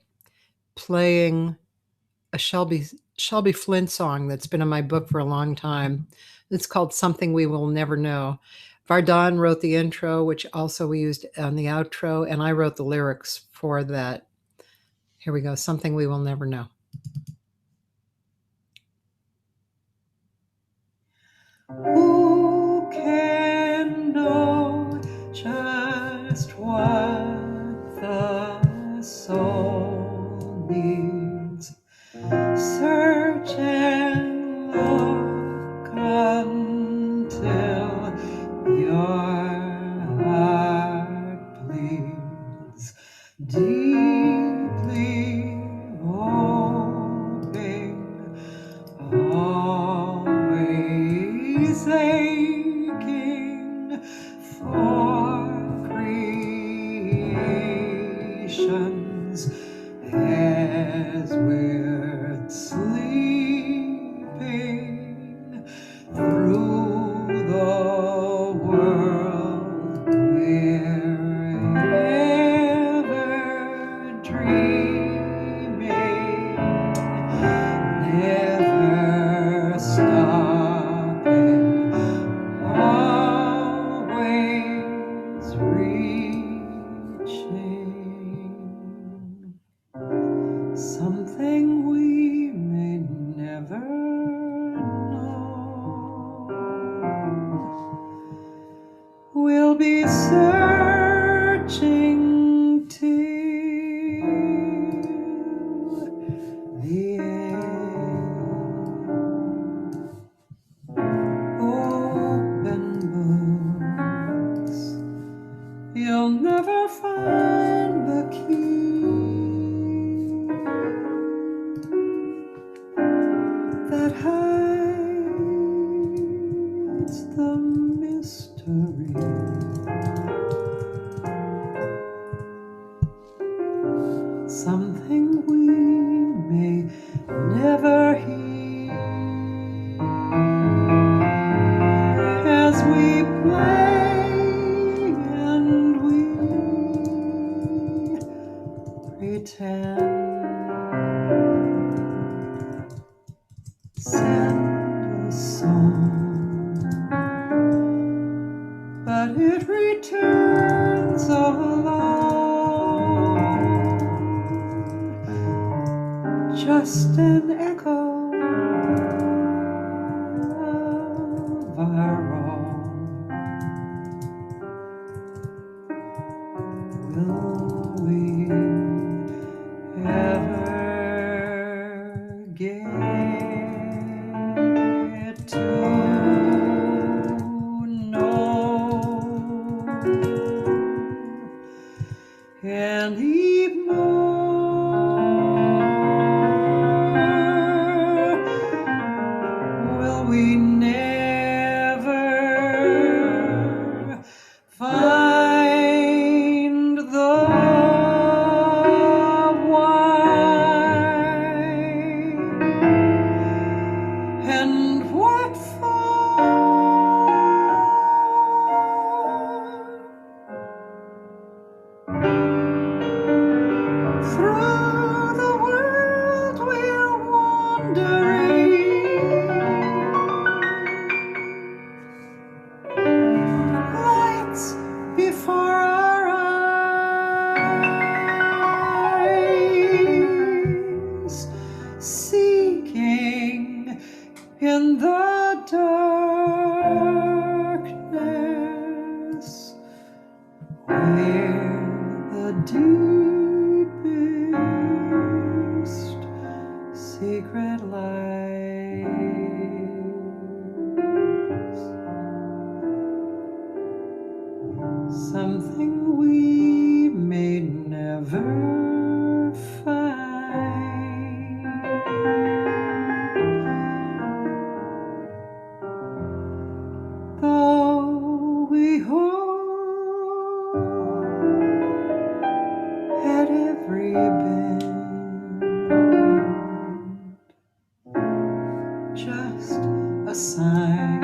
A: playing a Shelby Flint song that's been in my book for a long time. It's called Something We Will Never Know. Vardan wrote the intro, which also we used on the outro, and I wrote the lyrics for that. Here we go. Something We Will Never Know. Who can know just what the soul needs? Search and look until your heart bleeds deeply, hoping, always aching for creations as we're sleeping through the world wherever will never find the key that hides the mystery. Something we may never hear as we play and we pretend. Send a song, but it returns alone, just an echo of our own. Will we ever get to know anymore? Will we never find the wine? And what for? Through the world we're wandering, lights before our eyes, seeking in the darkness where the deepest secret lies. Something we may never find, though we hope at every bend. Just a sign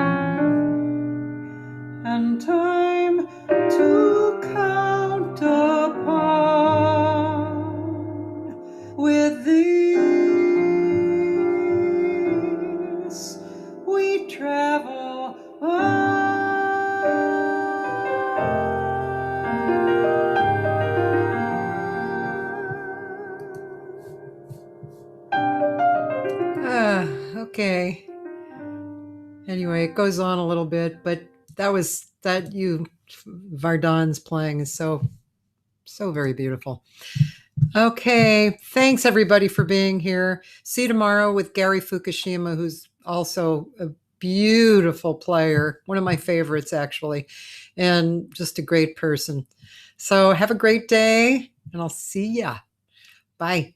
A: and time to count upon. With this we travel on. Okay. Anyway, it goes on a little bit, but Vardan's playing is so very beautiful. Okay, thanks everybody for being here. See you tomorrow with Gary Fukushima, who's also a beautiful player, one of my favorites actually, and just a great person. So have a great day, and I'll see ya. Bye.